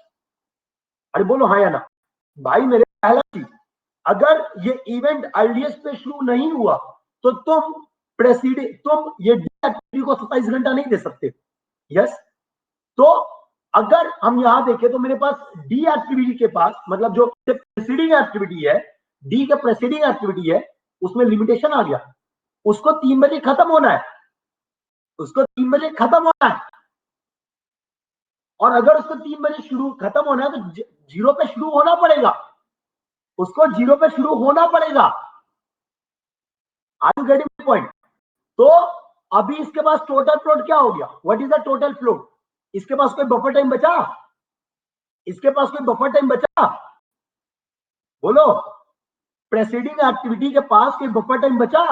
अरे बोलो हाँ या ना। भाई मेरे पहला चीज, अगर ये इवेंट अर्लीस्ट पे शुरू नहीं हुआ तो तुम ये डी एक्टिविटी को 27 घंटा नहीं दे सकते। यस, तो अगर हम यहां देखें तो मेरे पास डी एक्टिविटी के पास, मतलब जो प्रेसीडिंग एक्टिविटी है, डी का प्रेसीडिंग एक्टिविटी है, उसमें लिमिटेशन आ गया। उसको 3 बजे खत्म होना है, उसको 3 बजे खत्म होना है। और अगर उसको 3 बजे शुरू खत्म होना है तो 0 पे शुरू होना पड़ेगा, उसको 0 पे शुरू होना पड़ेगा। Are you getting point? तो अभी इसके पास टोटल फ्लोट क्या हो गया? What is the total float? इसके पास कोई बफर टाइम बचा? इसके पास कोई बफर टाइम बचा? बोलो, प्रेसीडिंग एक्टिविटी के पास कोई बफर टाइम बचा?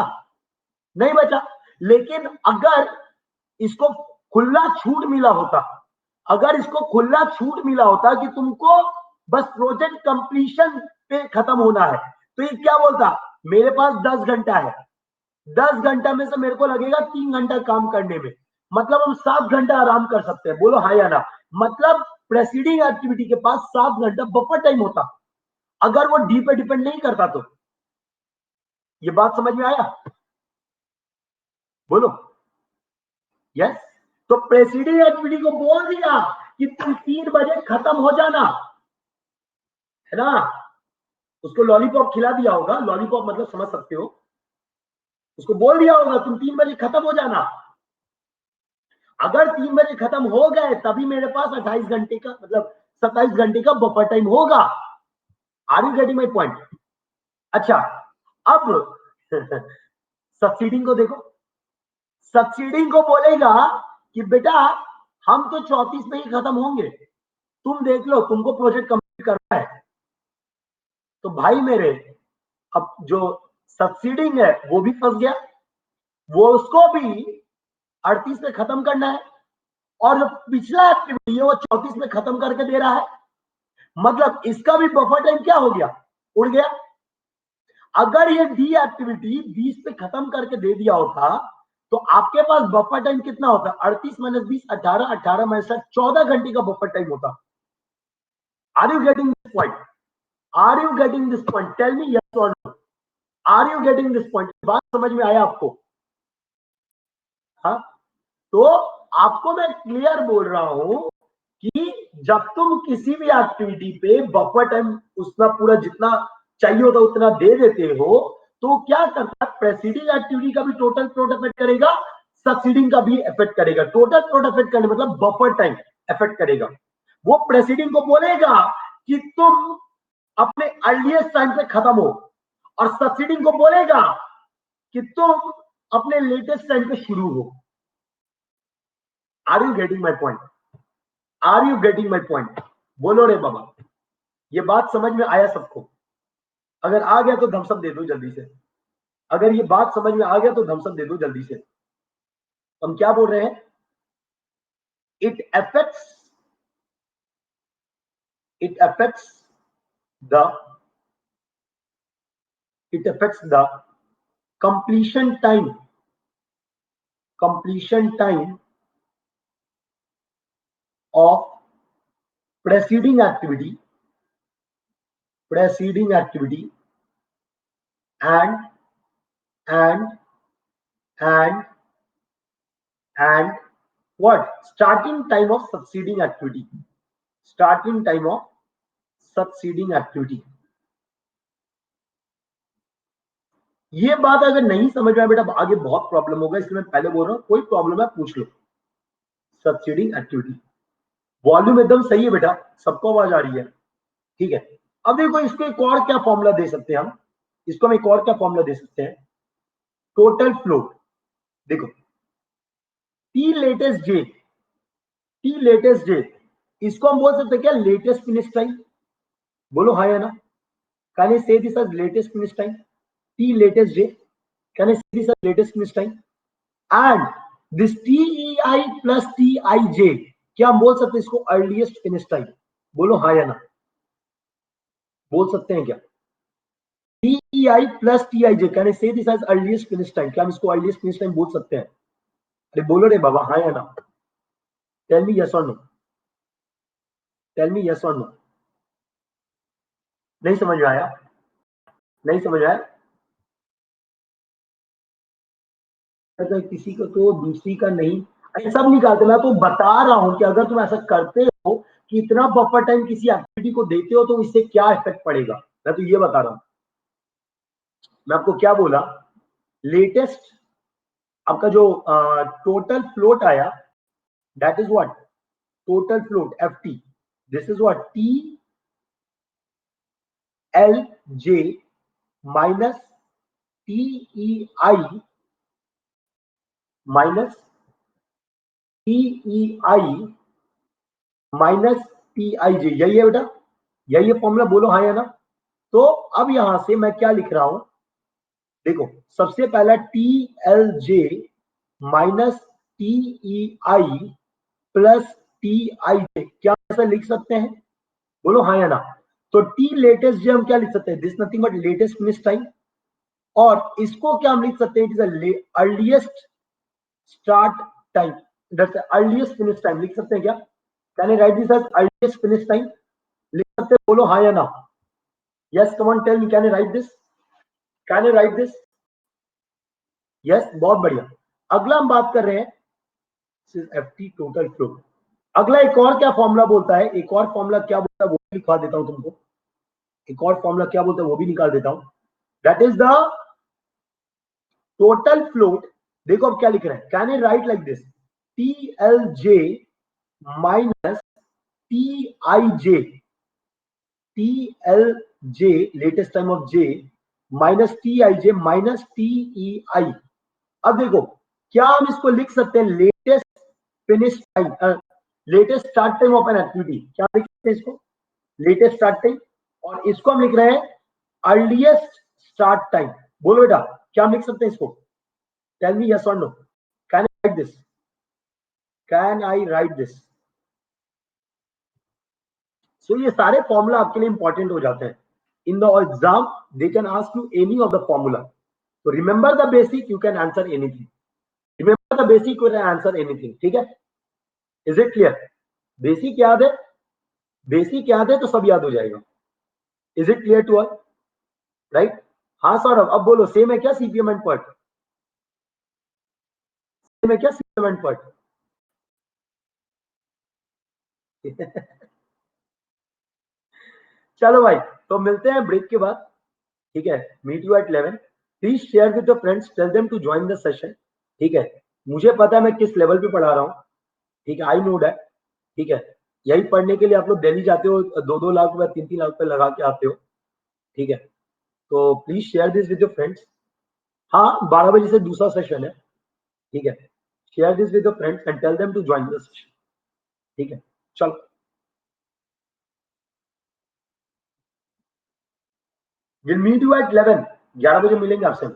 नहीं बचा। लेकिन अगर इसको खुला छूट मिला होता, अगर इसको खुला छूट मिला होता कि तुमको बस प्रोजेक्ट कंप्लीशन पे खत्म होना है, तो ये क्या बोलता? मेरे पास 10 घंटा है, 10 घंटा में से मेरे को लगेगा 3 घंटा काम करने में, मतलब हम 7 घंटा आराम कर सकते हैं। बोलो हाँ या ना? मतलब प्रेसीडिंग एक्टिविटी के पास 7 घंटा बफर टाइम होता, अगर वो डी पे डिपेंड नहीं करता तो। ये बात समझ में आया? बोलो यस। तो प्रेसीडिंग एक्टिविटी को बोल दिया कि तुम 3 बजे खत्म हो जाना, है ना? उसको लॉलीपॉप खिला दिया होगा, लॉलीपॉप मतलब समझ सकते हो, उसको बोल दिया होगा तुम 3 बजे खत्म हो जाना। अगर 3 बजे खत्म हो गए तभी मेरे पास 28 घंटे का, मतलब 27 घंटे का बफर टाइम होगा। Are you getting my point? अच्छा, अब सक्सीडिंग को देखो। सक्सीडिंग को बोलेगा कि बेटा हम तो 34 में ही खत्म होंगे, तुम देख लो, तुमको प्रोजेक्ट कंप्लीट करना है। तो भाई मेरे, अब जो सक्सीडिंग है वो भी फंस गया, वो उसको भी 38 में खत्म करना है, और जो पिछला एक्टिविटी है वो 34 में खत्म करके दे रहा है। मतलब इसका भी बफर टाइम क्या हो गया? उड़ गया। अगर ये डी एक्टिविटी 20 पे खत्म करके दे दिया होता तो आपके पास बफर टाइम कितना होता? 38 माइनस 20 18, 18 माइनस 14 घंटे का बफर टाइम होता। Are you getting this point? Are you getting this point? Tell me yes और no. Are you getting this point? बात समझ में आया आपको? हाँ, तो आपको मैं क्लियर बोल रहा हूं कि जब तुम किसी भी एक्टिविटी पे बफर टाइम उसका पूरा जितना चाहिए होता उतना दे देते हो, तो क्या करता है? प्रेसीडिंग एक्टिविटी का भी टोटल फ्लोट इफेक्ट करेगा, सक्सीडिंग का भी इफेक्ट करेगा। टोटल फ्लोट इफेक्ट करने मतलब बफर टाइम इफेक्ट करेगा। वो प्रेसीडिंग को बोलेगा कि तुम अपने अर्लीस्ट टाइम पे खत्म हो, और सक्सीडिंग को बोलेगा कि तुम अपने लेटेस्ट टाइम पे शुरू हो। Are you getting my point? Are you getting my point? बोलो रे बाबा, ये बात समझ में आया सबको? अगर आ गया तो थम्स अप दे दो जल्दी से। अगर ये बात समझ में आ गया तो थम्स अप दे दो जल्दी से। हम क्या बोल रहे हैं? It affects the it affects the completion time of preceding activity and and and and what? Starting time of succeeding activity. ये बात अगर नहीं समझ में आए बेटा, आगे बहुत प्रॉब्लम होगा, इसलिए मैं पहले बोल रहा हूं कोई प्रॉब्लम है पूछ लो। सक्सीडिंग एक्टिविटी, वॉल्यूम एकदम सही है बेटा, सबको आवाज आ रही है? ठीक है। अब देखो, इसको एक और क्या फॉर्मूला दे सकते हैं हम? इसको हम एक और क्या फॉर्मूला दे सकते हैं? Total float. देखो, टी लेटेस्ट जे, इसको हम बोल सकते हैं क्या? Latest finish time. बोलो हाँ या ना? Can I say this as latest finish time? T latest J, can I say this as latest finish time? And this TEI plus TIJ, क्या हम बोल सकते हैं इसको अर्लीस्ट फिनिश टाइम? बोलो हाँ या ना? बोल सकते हैं क्या? TEI plus TIJ, can I say this as earliest finish time? क्या हम इसको अर्लीस्ट फिनिश टाइम बोल सकते हैं? अरे बोलो रे बाबा, हाँ या ना? टेल मी यस और नो, टेल मी यस और नो। नहीं समझ में आया? नहीं समझ आया? तो किसी को तो दूसरी का नहीं, अरे सब निकालते। मैं तो बता रहा हूं कि अगर तुम ऐसा करते हो कि इतना बफर टाइम किसी एक्टिविटी को देते हो तो इससे क्या इफेक्ट पड़ेगा, मैं तो ये बता रहा हूं। मैं आपको क्या बोला, लेटेस्ट आपका जो टोटल फ्लोट आया, that is what total float F T, this is what T L J minus T E I minus T E I minus T I J, यही है बेटा, यही है फॉर्मूला, बोलो हाँ या ना। तो अब यहां से मैं क्या लिख रहा हूं, देखो सबसे पहला T L J minus T E I plus T I J, क्या ऐसा लिख सकते हैं, बोलो हाँ या ना। तो टी लेटेस्ट जे हम क्या लिख सकते हैं, this nothing but latest finish time, और इसको क्या हम लिख सकते हैं, it is earliest start time, that's earliest finish time, लिख सकते हैं क्या? Can I write this as earliest finish time, लिख सकते हैं, बोलो हाँ या ना। Yes come on tell me, can I write this, can I write this? Yes, बहुत बढ़िया। अगला हम बात कर रहे हैं एफ टी टोटल फ्लो। अगला एक और क्या फॉर्मूला बोलता है, एक और फॉर्मूला क्या बोलता है वो भी लिखवा देता हूं तुमको, एक और फॉर्मूला क्या बोलता है वो भी निकाल देता हूं, that is the total float. देखो अब क्या लिख रहे हैं, can I write like this, T L J minus T I J, T L J latest time of J minus T I J minus T E I. अब देखो क्या हम इसको लिख सकते हैं, latest finish time, latest start time of an activity, क्या लिख सकते हैं इसको, लेटेस्ट स्टार्ट टाइम, और इसको हम लिख रहे हैं अर्लीस्ट स्टार्ट टाइम। बोलो बेटा क्या हम लिख सकते हैं इसको, टेल मी यस और no, can I write this, can I write this? So ये सारे फॉर्मूला आपके लिए इंपॉर्टेंट हो जाते हैं, in the exam they can ask you any of the formula, तो remember the basic, you can answer anything, remember the basic, you can answer anything, ठीक है? Is it clear? बेसिक याद है, बेसिक याद है तो सब याद हो जाएगा। Is it clear to all? Right? हाँ सौरभ, अब बोलो सेम है क्या सीपीएम एंड पर्ट, सेम है क्या सीपीएम एंड पर्ट? चलो भाई, तो मिलते हैं ब्रेक के बाद, ठीक है? Meet you at 11, please share with your friends, tell them to join the session, ठीक है? मुझे पता है मैं किस लेवल पे पढ़ा रहा हूँ, ठीक है, आई नो दैट, ठीक है? यही पढ़ने के लिए आप लोग दिल्ली जाते हो, 2-2 लाख रुपए 3-3 लाख रुपए लगा के आते हो, ठीक है? तो please share this with your friends. हाँ 12 बजे से दूसरा सेशन है, ठीक है? Share this with your friends and tell them to join the session, ठीक है? चलो, विल मीट यू एट 11, 11 बजे मिलेंगे आपसे।